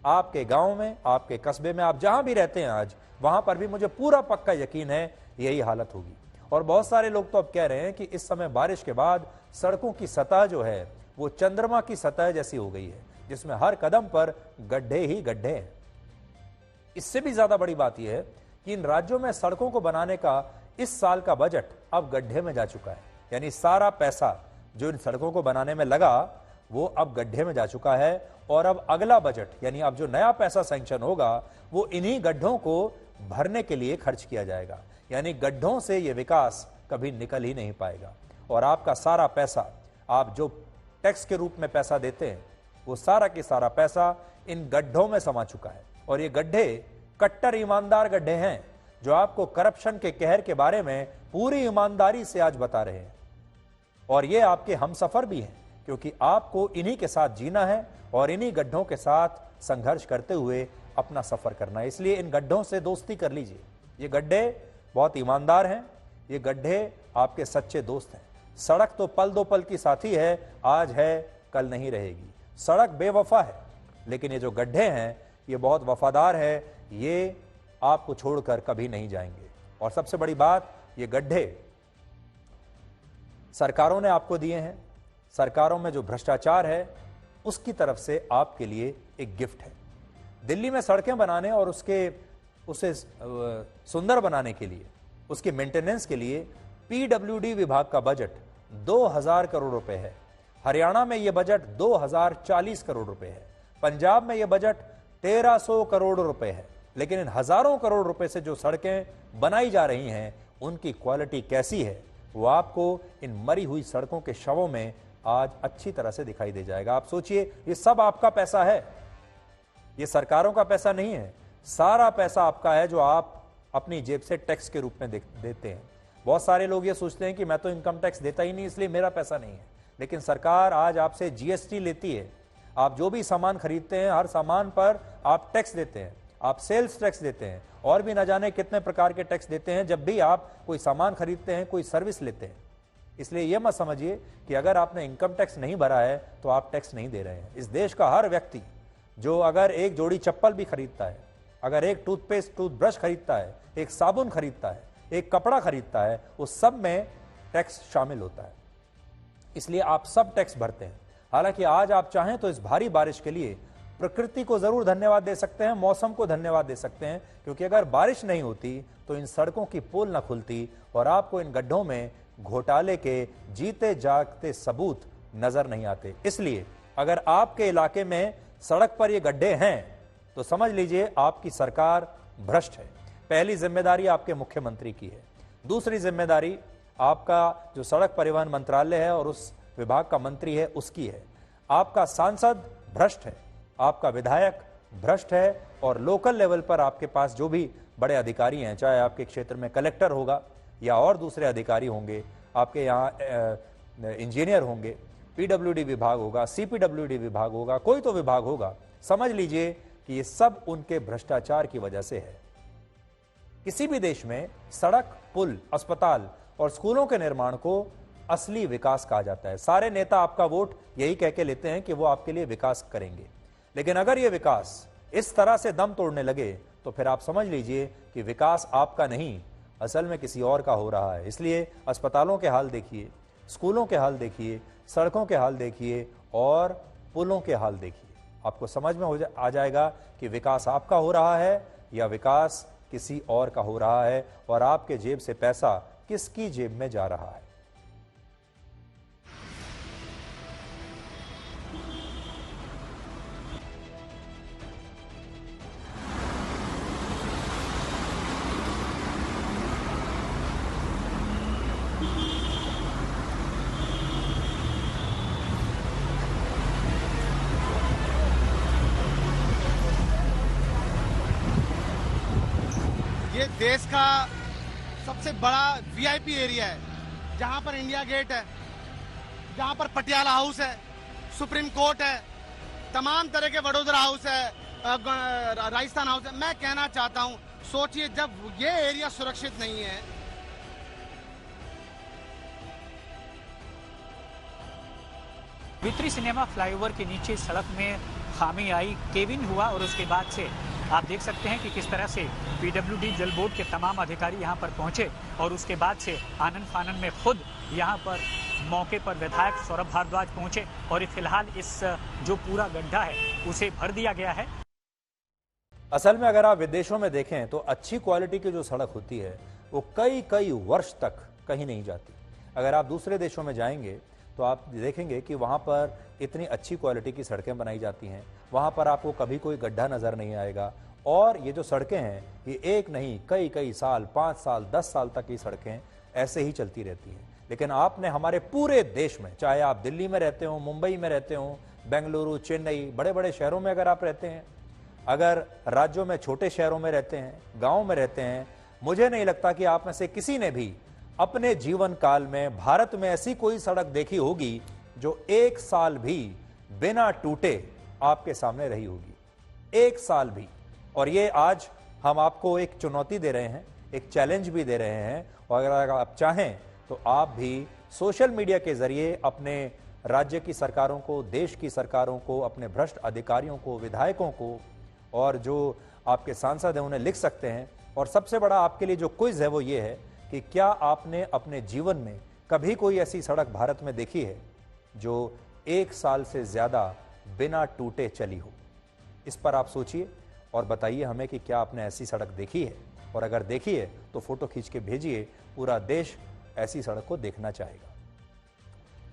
आपके गांव में, आपके कस्बे में, आप जहां भी रहते हैं आज, वहां पर भी मुझे पूरा पक्का यकीन है यही हालत होगी। और बहुत सारे लोग तो अब कह रहे हैं कि इस समय बारिश के बाद सड़कों की सतह जो है वो चंद्रमा की सतह जैसी हो गई है, जिसमें हर कदम पर गड्ढे ही गड्ढे हैं। इससे भी ज्यादा बड़ी बात यह है कि इन राज्यों में सड़कों को बनाने का इस साल का बजट अब गड्ढे में जा चुका है। यानी सारा पैसा जो इन सड़कों को बनाने में लगा वो अब गड्ढे में जा चुका है, और अब अगला बजट यानी अब जो नया पैसा सैंक्शन होगा वो इन्हीं गड्ढों को भरने के लिए खर्च किया जाएगा। यानी गड्ढों से ये विकास कभी निकल ही नहीं पाएगा, और आपका सारा पैसा, आप जो टैक्स के रूप में पैसा देते हैं, वो सारा के सारा पैसा इन गड्ढों में समा चुका है। और ये गड्ढे कट्टर ईमानदार गड्ढे हैं जो आपको करप्शन के कहर के बारे में पूरी ईमानदारी से आज बता रहे हैं। और ये आपके हमसफर भी हैं, क्योंकि आपको इन्हीं के साथ जीना है और इन्हीं गड्ढों के साथ संघर्ष करते हुए अपना सफर करना है। इसलिए इन गड्ढों से दोस्ती कर लीजिए। ये गड्ढे बहुत ईमानदार हैं, ये गड्ढे आपके सच्चे दोस्त हैं। सड़क तो पल दो पल की साथी है, आज है कल नहीं रहेगी। सड़क बेवफा है, लेकिन ये जो गड्ढे हैं ये बहुत वफादार है, ये आपको छोड़कर कभी नहीं जाएंगे। और सबसे बड़ी बात, ये गड्ढे सरकारों ने आपको दिए हैं। सरकारों में जो भ्रष्टाचार है उसकी तरफ से आपके लिए एक गिफ्ट है। दिल्ली में सड़कें बनाने और उसे सुंदर बनाने के लिए, उसके मेंटेनेंस के लिए पीडब्ल्यूडी विभाग का बजट 2000 करोड़ रुपए है। हरियाणा में यह बजट 2040 करोड़ रुपए है। पंजाब में यह बजट 1300 करोड़ रुपए है। लेकिन इन हजारों करोड़ रुपए से जो सड़कें बनाई जा रही हैं उनकी क्वालिटी कैसी है वो आपको इन मरी हुई सड़कों के शवों में आज अच्छी तरह से दिखाई दे जाएगा। आप सोचिए, ये सब आपका पैसा है, ये सरकारों का पैसा नहीं है। सारा पैसा आपका है जो आप अपनी जेब से टैक्स के रूप में देते हैं। बहुत सारे लोग ये सोचते हैं कि मैं तो इनकम टैक्स देता ही नहीं इसलिए मेरा पैसा नहीं है, लेकिन सरकार आज आपसे जीएसटी लेती है। आप जो भी सामान खरीदते हैं हर सामान पर आप टैक्स देते हैं, आप सेल्स टैक्स देते हैं और भी न जाने कितने प्रकार के टैक्स देते हैं जब भी आप कोई सामान खरीदते हैं, कोई सर्विस लेते हैं। इसलिए यह मत समझिए कि अगर आपने इनकम टैक्स नहीं भरा है तो आप टैक्स नहीं दे रहे हैं। इस देश का हर व्यक्ति जो अगर एक जोड़ी चप्पल भी खरीदता है, अगर एक टूथपेस्ट टूथब्रश खरीदता है, एक साबुन खरीदता है, एक कपड़ा खरीदता है, उस सब में टैक्स शामिल होता है। इसलिए आप सब टैक्स भरते हैं। हालांकि आज आप चाहें तो इस भारी बारिश के लिए प्रकृति को जरूर धन्यवाद दे सकते हैं, मौसम को धन्यवाद दे सकते हैं, क्योंकि अगर बारिश नहीं होती तो इन सड़कों की पोल न खुलती और आपको इन गड्ढों में घोटाले के जीते जागते सबूत नजर नहीं आते। इसलिए अगर आपके इलाके में सड़क पर ये गड्ढे हैं तो समझ लीजिए आपकी सरकार भ्रष्ट है। पहली जिम्मेदारी आपके मुख्यमंत्री की है, दूसरी जिम्मेदारी आपका जो सड़क परिवहन मंत्रालय है और उस विभाग का मंत्री है उसकी है। आपका सांसद भ्रष्ट है, आपका विधायक भ्रष्ट है और लोकल लेवल पर आपके पास जो भी बड़े अधिकारी हैं, चाहे आपके क्षेत्र में कलेक्टर होगा या और दूसरे अधिकारी होंगे, आपके यहाँ इंजीनियर होंगे, पीडब्ल्यूडी विभाग होगा, सीपीडब्ल्यूडी विभाग होगा, कोई तो विभाग होगा, समझ लीजिए कि ये सब उनके भ्रष्टाचार की वजह से है। किसी भी देश में सड़क, पुल, अस्पताल और स्कूलों के निर्माण को असली विकास कहा जाता है। सारे नेता आपका वोट यही कह के लेते हैं कि वो आपके लिए विकास करेंगे, लेकिन अगर ये विकास इस तरह से दम तोड़ने लगे तो फिर आप समझ लीजिए कि विकास आपका नहीं, असल में किसी और का हो रहा है। इसलिए अस्पतालों के हाल देखिए, स्कूलों के हाल देखिए, सड़कों के हाल देखिए और पुलों के हाल देखिए, आपको समझ में आ जाएगा कि विकास आपका हो रहा है या विकास किसी और का हो रहा है और आपके जेब से पैसा किसकी जेब में जा रहा है। ये देश का सबसे बड़ा वीआईपी एरिया है, जहां पर इंडिया गेट है, जहां पर पटियाला हाउस है, सुप्रीम कोर्ट है, तमाम तरह के वडोदरा हाउस है, राजस्थान हाउस है। मैं कहना चाहता हूं, सोचिए जब ये एरिया सुरक्षित नहीं है, विक्ट्री सिनेमा फ्लाईओवर के नीचे सड़क में खामी आई, केविन हुआ और उसके बाद से आप देख सकते हैं कि किस तरह से पीडब्ल्यूडी जल बोर्ड के तमाम अधिकारी यहां पर पहुंचे और उसके बाद से आनन फानन में खुद यहां पर मौके पर विधायक सौरभ भारद्वाज पहुंचे और फिलहाल इस जो पूरा गड्ढा है उसे भर दिया गया है। असल में अगर आप विदेशों में देखें तो अच्छी क्वालिटी की जो सड़क होती है वो कई कई वर्ष तक कहीं नहीं जाती। अगर आप दूसरे देशों में जाएंगे तो आप देखेंगे कि वहाँ पर इतनी अच्छी क्वालिटी की सड़कें बनाई जाती हैं, वहाँ पर आपको कभी कोई गड्ढा नज़र नहीं आएगा। और ये जो सड़कें हैं ये एक नहीं कई कई साल, 5 साल, 10 साल तक ये सड़कें ऐसे ही चलती रहती हैं। लेकिन आपने हमारे पूरे देश में, चाहे आप दिल्ली में रहते हो, मुंबई में रहते हो, बेंगलुरु, चेन्नई, बड़े बड़े शहरों में अगर आप रहते हैं, अगर राज्यों में छोटे शहरों में रहते हैं, गाँव में रहते हैं, मुझे नहीं लगता कि आप में से किसी ने भी अपने जीवन काल में भारत में ऐसी कोई सड़क देखी होगी जो 1 साल भी बिना टूटे आपके सामने रही होगी, 1 साल भी। और ये आज हम आपको एक चुनौती दे रहे हैं, एक चैलेंज भी दे रहे हैं, और अगर आप चाहें तो आप भी सोशल मीडिया के जरिए अपने राज्य की सरकारों को, देश की सरकारों को, अपने भ्रष्ट अधिकारियों को, विधायकों को और जो आपके सांसद हैं उन्हें लिख सकते हैं। और सबसे बड़ा आपके लिए जो क्विज है वो ये है कि क्या आपने अपने जीवन में कभी कोई ऐसी सड़क भारत में देखी है जो 1 साल से ज्यादा बिना टूटे चली हो? इस पर आप सोचिए और बताइए हमें कि क्या आपने ऐसी सड़क देखी है, और अगर देखी है तो फोटो खींच के भेजिए, पूरा देश ऐसी सड़क को देखना चाहेगा।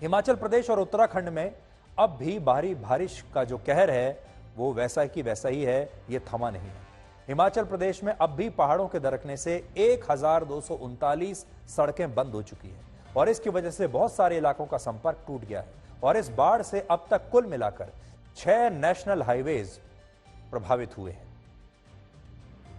हिमाचल प्रदेश और उत्तराखंड में अब भी भारी बारिश का जो कहर है वो वैसा की वैसा ही है, ये थमा नहीं है। हिमाचल प्रदेश में अब भी पहाड़ों के दरकने से 1239 सड़कें बंद हो चुकी हैं और इसकी वजह से बहुत सारे इलाकों का संपर्क टूट गया है। और इस बाढ़ से अब तक कुल मिलाकर 6 नेशनल हाईवेज प्रभावित हुए हैं।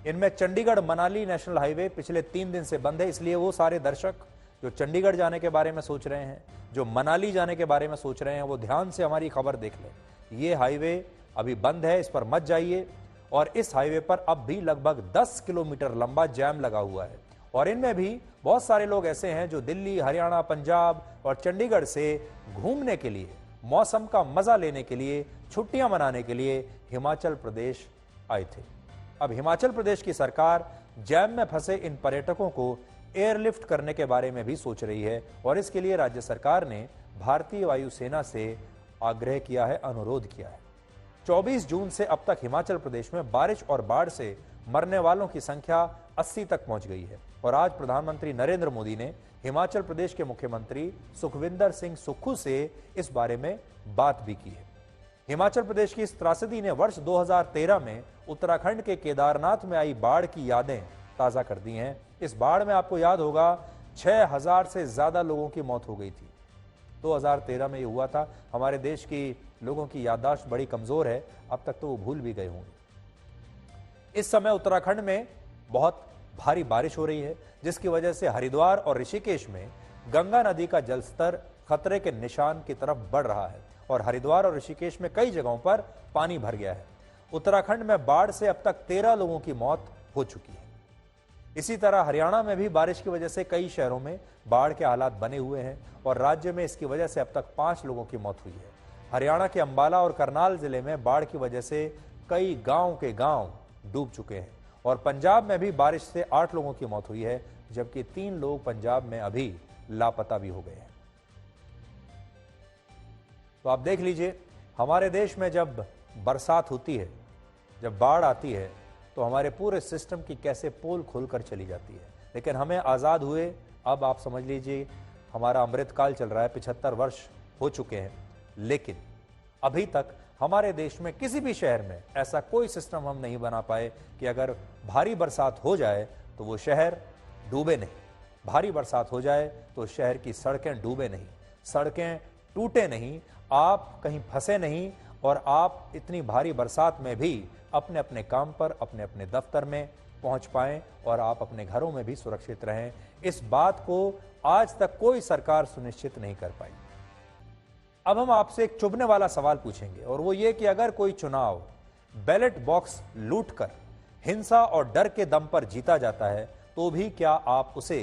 इनमें चंडीगढ़ मनाली नेशनल हाईवे पिछले 3 दिन से बंद है, इसलिए वो सारे दर्शक जो चंडीगढ़ जाने के बारे में सोच रहे हैं, जो मनाली जाने के बारे में सोच रहे हैं, वो ध्यान से हमारी खबर देख लें। ये हाईवे अभी बंद है, इस पर मत जाइए। और इस हाईवे पर अब भी लगभग 10 किलोमीटर लंबा जाम लगा हुआ है और इनमें भी बहुत सारे लोग ऐसे हैं जो दिल्ली, हरियाणा, पंजाब और चंडीगढ़ से घूमने के लिए, मौसम का मजा लेने के लिए, छुट्टियां मनाने के लिए हिमाचल प्रदेश आए थे। अब हिमाचल प्रदेश की सरकार जैम में फंसे इन पर्यटकों को एयरलिफ्ट करने के बारे में भी सोच रही है और इसके लिए राज्य सरकार ने भारतीय वायुसेना से आग्रह किया है, अनुरोध किया है। 24 जून से अब तक हिमाचल प्रदेश में बारिश और बाढ़ से मरने वालों की संख्या 80 तक पहुंच गई है और आज प्रधानमंत्री नरेंद्र मोदी ने हिमाचल प्रदेश के मुख्यमंत्री सुखविंदर सिंह सुक्खू से इस बारे में बात भी की है। हिमाचल प्रदेश की इस त्रासदी ने वर्ष 2013 में उत्तराखंड के केदारनाथ में आई बाढ़ की यादें ताजा कर दी हैं। इस बाढ़ में आपको याद होगा 6000 से ज्यादा लोगों की मौत हो गई थी। 2013 में ये हुआ था। हमारे देश की लोगों की याददाश्त बड़ी कमजोर है, अब तक तो वो भूल भी गए होंगे। इस समय उत्तराखंड में बहुत भारी बारिश हो रही है जिसकी वजह से हरिद्वार और ऋषिकेश में गंगा नदी का जलस्तर खतरे के निशान की तरफ बढ़ रहा है और हरिद्वार और ऋषिकेश में कई जगहों पर पानी भर गया है। उत्तराखंड में बाढ़ से अब तक 13 लोगों की मौत हो चुकी है। इसी तरह हरियाणा में भी बारिश की वजह से कई शहरों में बाढ़ के हालात बने हुए हैं और राज्य में इसकी वजह से अब तक 5 लोगों की मौत हुई है। हरियाणा के अंबाला और करनाल जिले में बाढ़ की वजह से कई गांव के गांव डूब चुके हैं और पंजाब में भी बारिश से 8 लोगों की मौत हुई है, जबकि 3 लोग पंजाब में अभी लापता भी हो गए हैं। तो आप देख लीजिए, हमारे देश में जब बरसात होती है, जब बाढ़ आती है, तो हमारे पूरे सिस्टम की कैसे पोल खुलकर चली जाती है। लेकिन हमें आज़ाद हुए अब आप समझ लीजिए हमारा अमृतकाल चल रहा है, 75 वर्ष हो चुके हैं, लेकिन अभी तक हमारे देश में किसी भी शहर में ऐसा कोई सिस्टम हम नहीं बना पाए कि अगर भारी बरसात हो जाए तो वो शहर डूबे नहीं, भारी बरसात हो जाए तो शहर की सड़कें डूबे नहीं, सड़कें टूटे नहीं, आप कहीं फंसे नहीं और आप इतनी भारी बरसात में भी अपने अपने काम पर, अपने अपने दफ्तर में पहुंच पाएं और आप अपने घरों में भी सुरक्षित रहें। इस बात को आज तक कोई सरकार सुनिश्चित नहीं कर पाई। अब हम आपसे एक चुभने वाला सवाल पूछेंगे और वो ये कि अगर कोई चुनाव बैलेट बॉक्स लूटकर हिंसा और डर के दम पर जीता जाता है तो भी क्या आप उसे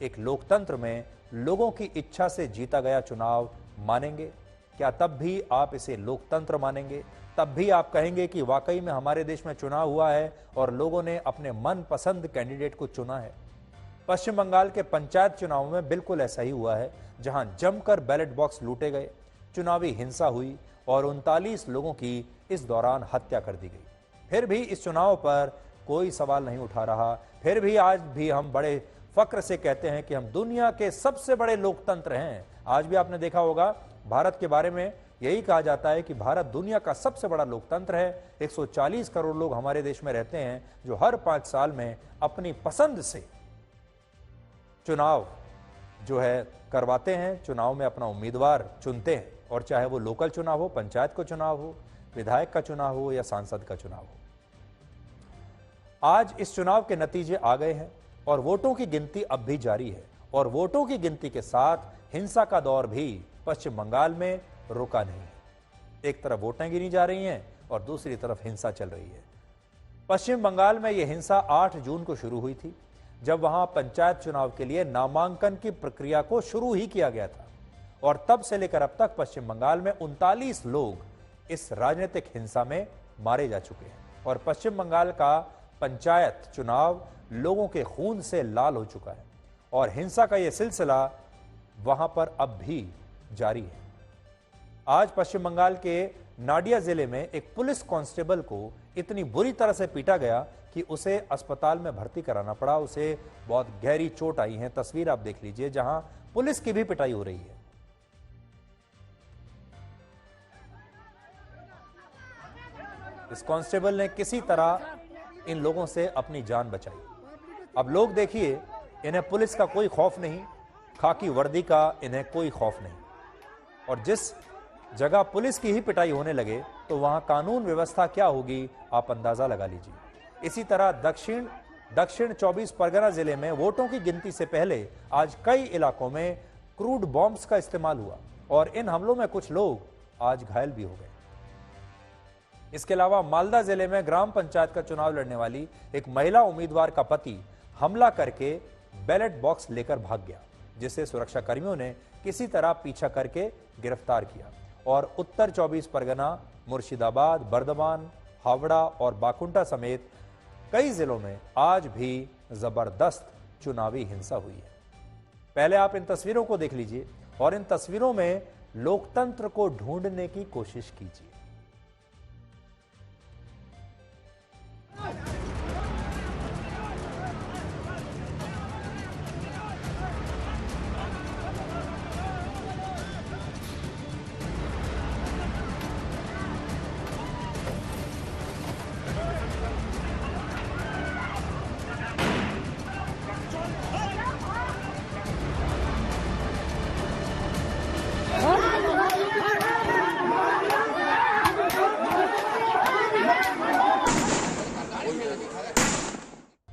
एक लोकतंत्र में लोगों की इच्छा से जीता गया चुनाव मानेंगे? क्या तब भी आप इसे लोकतंत्र मानेंगे? तब भी आप कहेंगे कि वाकई में हमारे देश में चुनाव हुआ है और लोगों ने अपने मनपसंद कैंडिडेट को चुना है? पश्चिम बंगाल के पंचायत चुनाव में बिल्कुल ऐसा ही हुआ है, जहां जमकर बैलेट बॉक्स लूटे गए, चुनावी हिंसा हुई और 39 लोगों की इस दौरान हत्या कर दी गई। फिर भी इस चुनाव पर कोई सवाल नहीं उठा रहा। फिर भी आज भी हम बड़े फक्र से कहते हैं कि हम दुनिया के सबसे बड़े लोकतंत्र हैं। आज भी आपने देखा होगा भारत के बारे में यही कहा जाता है कि भारत दुनिया का सबसे बड़ा लोकतंत्र है। 140 करोड़ लोग हमारे देश में रहते हैं जो हर 5 साल में अपनी पसंद से चुनाव जो है करवाते हैं, चुनाव में अपना उम्मीदवार चुनते हैं और चाहे वो लोकल चुनाव हो, पंचायत का चुनाव हो, विधायक का चुनाव हो या सांसद का चुनाव हो। आज इस चुनाव के नतीजे आ गए हैं और वोटों की गिनती अब भी जारी है और वोटों की गिनती के साथ हिंसा का दौर भी पश्चिम बंगाल में रुका नहीं है। एक तरफ वोटें गिनी जा रही हैं और दूसरी तरफ हिंसा चल रही है। पश्चिम बंगाल में यह हिंसा 8 जून को शुरू हुई थी, जब वहां पंचायत चुनाव के लिए नामांकन की प्रक्रिया को शुरू ही किया गया था और तब से लेकर अब तक पश्चिम बंगाल में 39 लोग इस राजनीतिक हिंसा में मारे जा चुके हैं और पश्चिम बंगाल का पंचायत चुनाव लोगों के खून से लाल हो चुका है और हिंसा का यह सिलसिला वहां पर अब भी जारी है। आज पश्चिम बंगाल के नाडिया जिले में एक पुलिस कांस्टेबल को इतनी बुरी तरह से पीटा गया कि उसे अस्पताल में भर्ती कराना पड़ा। उसे बहुत गहरी चोट आई है। तस्वीर आप देख लीजिए जहां पुलिस की भी पिटाई हो रही है। इस कांस्टेबल ने किसी तरह इन लोगों से अपनी जान बचाई। अब लोग देखिए, इन्हें पुलिस का कोई खौफ नहीं, खाकी वर्दी का इन्हें कोई खौफ नहीं और जिस जगह पुलिस की ही पिटाई होने लगे तो वहां कानून व्यवस्था क्या होगी, आप अंदाजा लगा लीजिए। इसी तरह दक्षिण 24 परगना जिले में वोटों की गिनती से पहले आज कई इलाकों में क्रूड बॉम्ब्स का इस्तेमाल हुआ और इन हमलों में कुछ लोग आज घायल भी हो गए। इसके अलावा मालदा जिले में ग्राम पंचायत का चुनाव लड़ने वाली एक महिला उम्मीदवार का पति हमला करके बैलेट बॉक्स लेकर भाग गया, जिसे सुरक्षा कर्मियों ने किसी तरह पीछा करके गिरफ्तार किया और उत्तर 24 परगना, मुर्शिदाबाद, बर्दवान, हावड़ा और बाकुंठा समेत कई जिलों में आज भी जबरदस्त चुनावी हिंसा हुई है। पहले आप इन तस्वीरों को देख लीजिए और इन तस्वीरों में लोकतंत्र को ढूंढने की कोशिश कीजिए।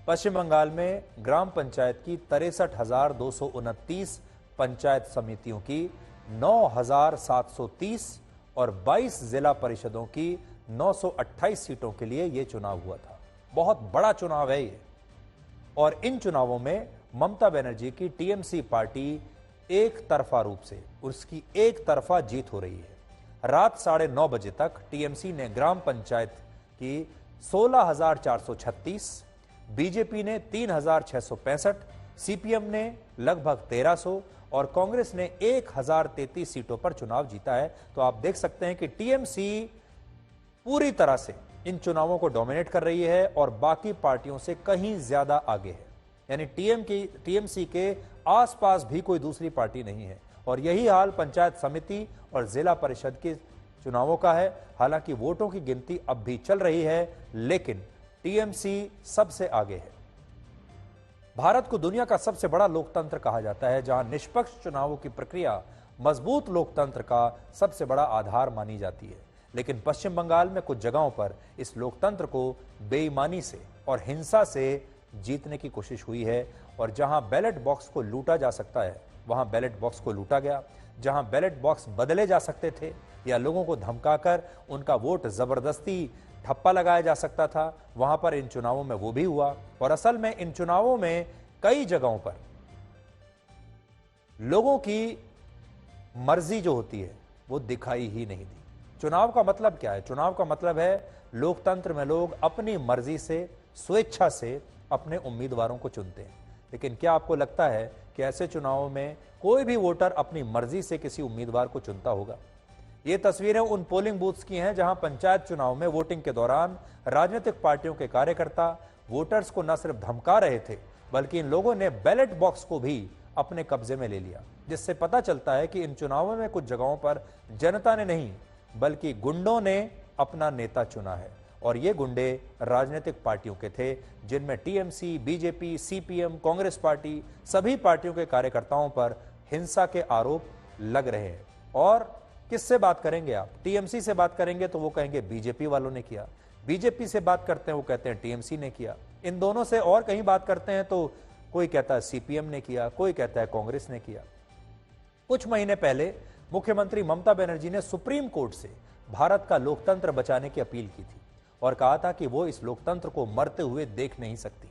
पश्चिम बंगाल में ग्राम पंचायत की 63,229 पंचायत समितियों की 9,730 और 22 जिला परिषदों की 928 सीटों के लिए यह चुनाव हुआ था। बहुत बड़ा चुनाव है ये और इन चुनावों में ममता बनर्जी की टीएमसी पार्टी एक तरफा रूप से उसकी एक तरफा जीत हो रही है। रात 9:30 बजे तक टीएमसी ने ग्राम पंचायत की 16,436, बीजेपी ने 3,665, सीपीएम ने लगभग 1,300 और कांग्रेस ने 1,033 सीटों पर चुनाव जीता है। तो आप देख सकते हैं कि टीएमसी पूरी तरह से इन चुनावों को डोमिनेट कर रही है और बाकी पार्टियों से कहीं ज्यादा आगे है। यानी टीएमसी के आसपास भी कोई दूसरी पार्टी नहीं है और यही हाल पंचायत समिति और जिला परिषद के चुनावों का है। हालांकि वोटों की गिनती अब भी चल रही है, लेकिन टीएमसी सबसे आगे है। भारत को दुनिया का सबसे बड़ा लोकतंत्र कहा जाता है, जहां निष्पक्ष चुनावों की प्रक्रिया मजबूत लोकतंत्र का सबसे बड़ा आधार मानी जाती है। लेकिन पश्चिम बंगाल में कुछ जगहों पर इस लोकतंत्र को बेईमानी से और हिंसा से जीतने की कोशिश हुई है और जहां बैलेट बॉक्स को लूटा जा सकता है वहां बैलेट बॉक्स को लूटा गया। जहां बैलेट बॉक्स बदले जा सकते थे या लोगों को धमकाकर उनका वोट जबरदस्ती ठप्पा लगाया जा सकता था, वहां पर इन चुनावों में वो भी हुआ। और असल में इन चुनावों में कई जगहों पर लोगों की मर्जी जो होती है वो दिखाई ही नहीं दी। चुनाव का मतलब क्या है? चुनाव का मतलब है लोकतंत्र में लोग अपनी मर्जी से, स्वेच्छा से अपने उम्मीदवारों को चुनते हैं। लेकिन क्या आपको लगता है कि ऐसे चुनावों में कोई भी वोटर अपनी मर्जी से किसी उम्मीदवार को चुनता होगा? ये तस्वीरें उन पोलिंग बूथ्स की हैं जहां पंचायत चुनाव में वोटिंग के दौरान राजनीतिक पार्टियों के कार्यकर्ता वोटर्स को न सिर्फ धमका रहे थे, बल्कि इन लोगों ने बैलेट बॉक्स को भी अपने कब्जे में ले लिया, जिससे पता चलता है कि इन चुनावों में कुछ जगहों पर जनता ने नहीं बल्कि गुंडों ने अपना नेता चुना है। और ये गुंडे राजनीतिक पार्टियों के थे, जिनमें TMC, BJP, CPM, Congress party, सभी पार्टियों के कार्यकर्ताओं पर हिंसा के आरोप लग रहे हैं। और किससे बात करेंगे आप? टीएमसी से बात करेंगे तो वो कहेंगे बीजेपी वालों ने किया, बीजेपी से बात करते हैं वो कहते हैं टीएमसी ने किया, इन दोनों से और कहीं बात करते हैं तो कोई कहता है सीपीएम ने किया, कोई कहता है कांग्रेस ने किया। कुछ महीने पहले मुख्यमंत्री ममता बनर्जी ने सुप्रीम कोर्ट से भारत का लोकतंत्र बचाने की अपील की थी और कहा था कि वो इस लोकतंत्र को मरते हुए देख नहीं सकती।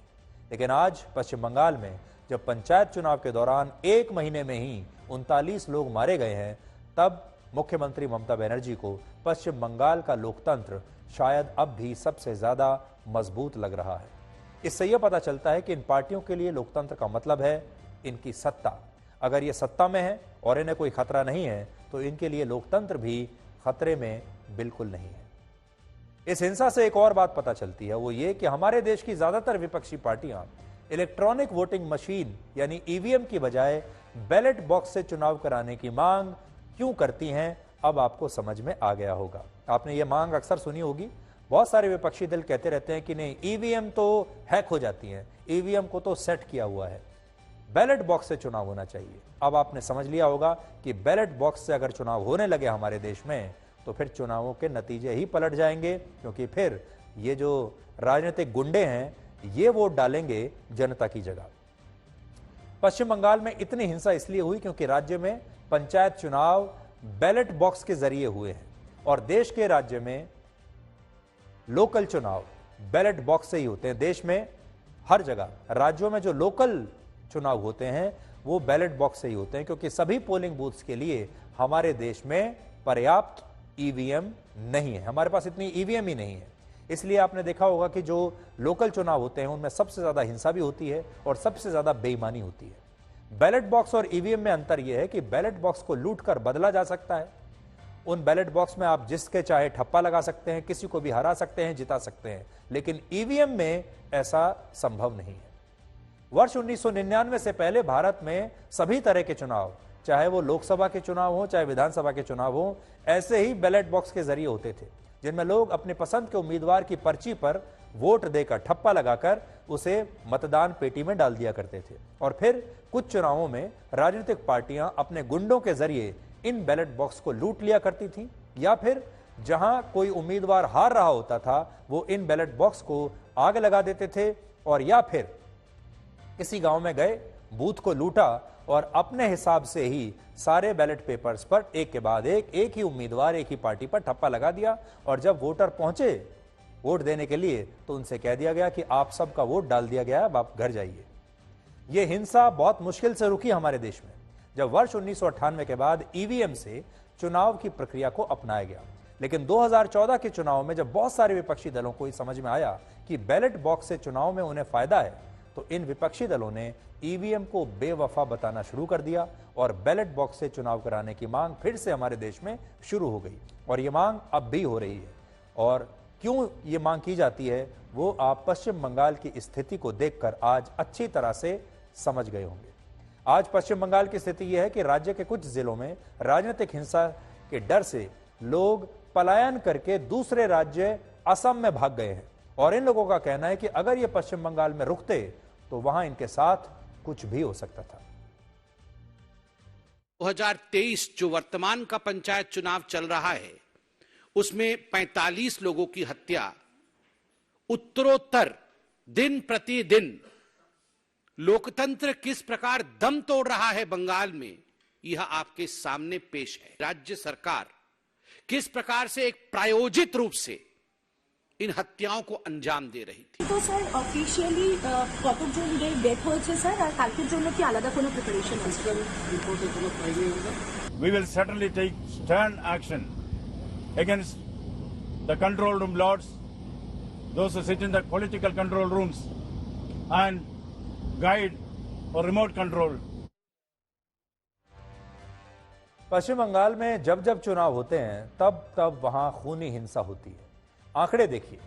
लेकिन आज पश्चिम बंगाल में जब पंचायत चुनाव के दौरान 1 महीने में ही 39 लोग मारे गए हैं, तब मुख्यमंत्री ममता बनर्जी को पश्चिम बंगाल का लोकतंत्र शायद अब भी सबसे ज्यादा मजबूत लग रहा है। इससे यह पता चलता है कि इन पार्टियों के लिए लोकतंत्र का मतलब है इनकी सत्ता। अगर ये सत्ता में है और इन्हें कोई खतरा नहीं है, तो इनके लिए लोकतंत्र भी खतरे में बिल्कुल नहीं है। इस हिंसा से एक और बात पता चलती है, वो ये कि हमारे देश की ज्यादातर विपक्षी पार्टियां इलेक्ट्रॉनिक वोटिंग मशीन यानी ईवीएम की बजाय बैलेट बॉक्स से चुनाव कराने की मांग क्यों करती हैं, अब आपको समझ में आ गया होगा। आपने ये मांग अक्सर सुनी होगी। बहुत सारे विपक्षी दल कहते रहते हैं कि नहीं, ईवीएम तो हैक हो जाती हैं, ईवीएम को तो सेट किया हुआ है, बैलेट बॉक्स से चुनाव होना चाहिए। अब आपने समझ लिया होगा कि बैलेट बॉक्स से अगर चुनाव होने लगे हमारे देश में, तो फिर चुनावों के नतीजे ही पलट जाएंगे, क्योंकि फिर ये जो राजनीतिक गुंडे हैं ये वोट डालेंगे जनता की जगह। पश्चिम बंगाल में इतनी हिंसा इसलिए हुई क्योंकि राज्य में पंचायत चुनाव बैलेट बॉक्स के जरिए हुए हैं और देश के राज्य में लोकल चुनाव बैलेट बॉक्स से ही होते हैं। देश में हर जगह राज्यों में जो लोकल चुनाव होते हैं वो बैलेट बॉक्स से ही होते हैं, क्योंकि सभी पोलिंग बूथ्स के लिए हमारे देश में पर्याप्त ईवीएम नहीं है। हमारे पास इतनी ईवीएम ही नहीं है। इसलिए आपने देखा होगा कि जो लोकल चुनाव होते हैं उनमें सबसे ज्यादा हिंसा भी होती है और सबसे ज्यादा बेईमानी होती है। बैलेट बॉक्स और ईवीएम में अंतर यह है कि बैलेट बॉक्स को लूटकर बदला जा सकता है। उन बैलेट बॉक्स में आप जिसके चाहे ठप्पा लगा सकते हैं, किसी को भी हरा सकते हैं, जिता सकते हैं, लेकिन ईवीएम में ऐसा संभव नहीं है। वर्ष 1999 से पहले भारत में सभी तरह के चुनाव, चाहे वो लोकसभा के चुनाव हो चाहे विधानसभा के चुनाव हो, ऐसे ही बैलेट बॉक्स के जरिए होते थे, जिनमें लोग अपने पसंद के उम्मीदवार की पर्ची पर वोट देकर ठप्पा लगाकर उसे मतदान पेटी में डाल दिया करते थे। और फिर कुछ चुनावों में राजनीतिक पार्टियां अपने गुंडों के जरिए इन बैलेट बॉक्स को लूट लिया करती थी, या फिर जहां कोई उम्मीदवार हार रहा होता था वो इन बैलेट बॉक्स को आग लगा देते थे, और या फिर किसी गांव में गए, बूथ को लूटा और अपने हिसाब से ही सारे बैलेट पेपर्स पर एक के बाद एक ही उम्मीदवार, एक ही पार्टी पर ठप्पा लगा दिया। और जब वोटर पहुंचे वोट देने के लिए तो उनसे कह दिया गया कि आप सबका वोट डाल दिया गया, अब आप घर जाइए। यह हिंसा बहुत मुश्किल से रुकी हमारे देश में, जब वर्ष 1998 के बाद ईवीएम से चुनाव की प्रक्रिया को अपनाया गया। लेकिन 2014 के चुनाव में जब बहुत सारे विपक्षी दलों को समझ में आया कि बैलेट बॉक्स से चुनाव में उन्हें फायदा है, तो इन विपक्षी दलों ने ईवीएम को बेवफा बताना शुरू कर दिया और बैलेट बॉक्स से चुनाव कराने की मांग फिर से हमारे देश में शुरू हो गई। और ये मांग अब भी हो रही है। और क्यों ये मांग की जाती है वो आप पश्चिम बंगाल की स्थिति को देखकर आज अच्छी तरह से समझ गए होंगे। आज पश्चिम बंगाल की स्थिति यह है कि राज्य के कुछ जिलों में राजनीतिक हिंसा के डर से लोग पलायन करके दूसरे राज्य असम में भाग गए हैं, और इन लोगों का कहना है कि अगर ये पश्चिम बंगाल में रुकते तो वहां इनके साथ कुछ भी हो सकता था। 2023 जो वर्तमान का पंचायत चुनाव चल रहा है, उसमें 45 लोगों की हत्या उत्तरोत्तर दिन प्रतिदिन लोकतंत्र किस प्रकार दम तोड़ रहा है बंगाल में, यह आपके सामने पेश है। राज्य सरकार किस प्रकार से एक प्रायोजित रूप से इन हत्याओं को अंजाम दे रही थी। तो सर ऑफिशियली কতজন জন ডেথ হয়েছে স্যার, আর কালকের জন্য কি আলাদা কোনো প্রিপারেশন আছে? We will certainly take stern action against the control room lords, those who sit in the political control rooms and guide or remote control. पश्चिम बंगाल में जब जब चुनाव होते हैं तब तब वहां खूनी हिंसा होती है। आंकड़े देखिए,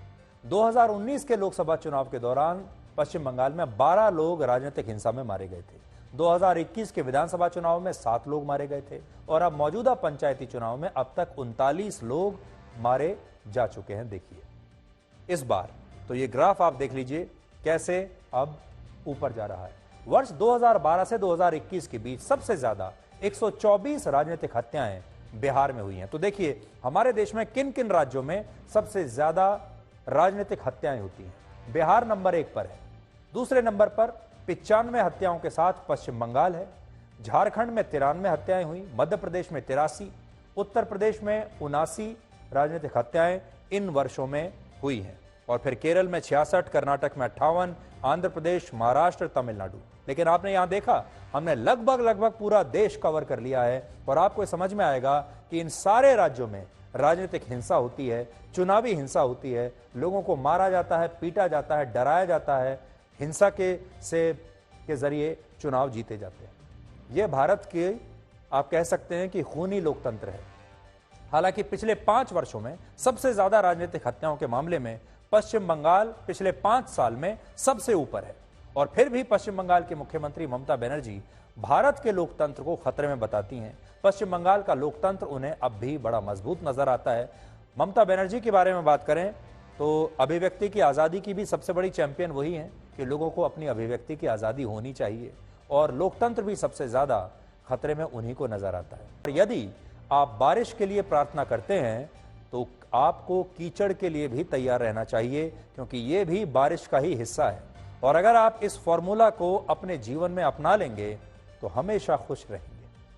2019 के लोकसभा चुनाव के दौरान पश्चिम बंगाल में 12 लोग राजनीतिक हिंसा में मारे गए थे। 2021 के विधानसभा चुनाव में 7 लोग मारे गए थे, और अब मौजूदा पंचायती चुनाव में अब तक 39 लोग मारे जा चुके हैं। देखिए इस बार तो ये ग्राफ आप देख लीजिए कैसे अब ऊपर जा रहा है। वर्ष 2012 से 2021 के बीच सबसे ज्यादा 124 राजनीतिक हत्याएं बिहार में हुई हैं। तो देखिए हमारे देश में किन किन राज्यों में सबसे ज्यादा राजनीतिक हत्याएं होती हैं। बिहार नंबर 1 पर है, दूसरे नंबर पर 95 हत्याओं के साथ पश्चिम बंगाल है, झारखंड में 93 हत्याएं हुई, मध्य प्रदेश में 83, उत्तर प्रदेश में 79 राजनीतिक हत्याएं इन वर्षों में हुई हैं। और फिर केरल में 66, कर्नाटक में 58, आंध्र प्रदेश, महाराष्ट्र, तमिलनाडु। लेकिन आपने यहां देखा, हमने लगभग पूरा देश कवर कर लिया है और आपको समझ में आएगा कि इन सारे राज्यों में राजनीतिक हिंसा होती है, चुनावी हिंसा होती है, लोगों को मारा जाता है, पीटा जाता है, डराया जाता है, हिंसा के जरिए चुनाव जीते जाते हैं। यह भारत के आप कह सकते हैं कि खूनी लोकतंत्र है। हालांकि पिछले 5 वर्षों में सबसे ज्यादा राजनीतिक हत्याओं के मामले में पश्चिम बंगाल पिछले 5 साल में सबसे ऊपर है। और फिर भी पश्चिम बंगाल की मुख्यमंत्री ममता बनर्जी भारत के लोकतंत्र को खतरे में बताती हैं। पश्चिम बंगाल का लोकतंत्र उन्हें अब भी बड़ा मजबूत नजर आता है। ममता बनर्जी के बारे में बात करें तो अभिव्यक्ति की आजादी की भी सबसे बड़ी चैंपियन वही है कि लोगों को अपनी अभिव्यक्ति की आजादी होनी चाहिए, और लोकतंत्र भी सबसे ज्यादा खतरे में उन्हीं को नजर आता है। यदि आप बारिश के लिए प्रार्थना करते हैं तो आपको कीचड़ के लिए भी तैयार रहना चाहिए, क्योंकि ये भी बारिश का ही हिस्सा है। और अगर आप इस फॉर्मूला को अपने जीवन में अपना लेंगे तो हमेशा खुश रहेंगे।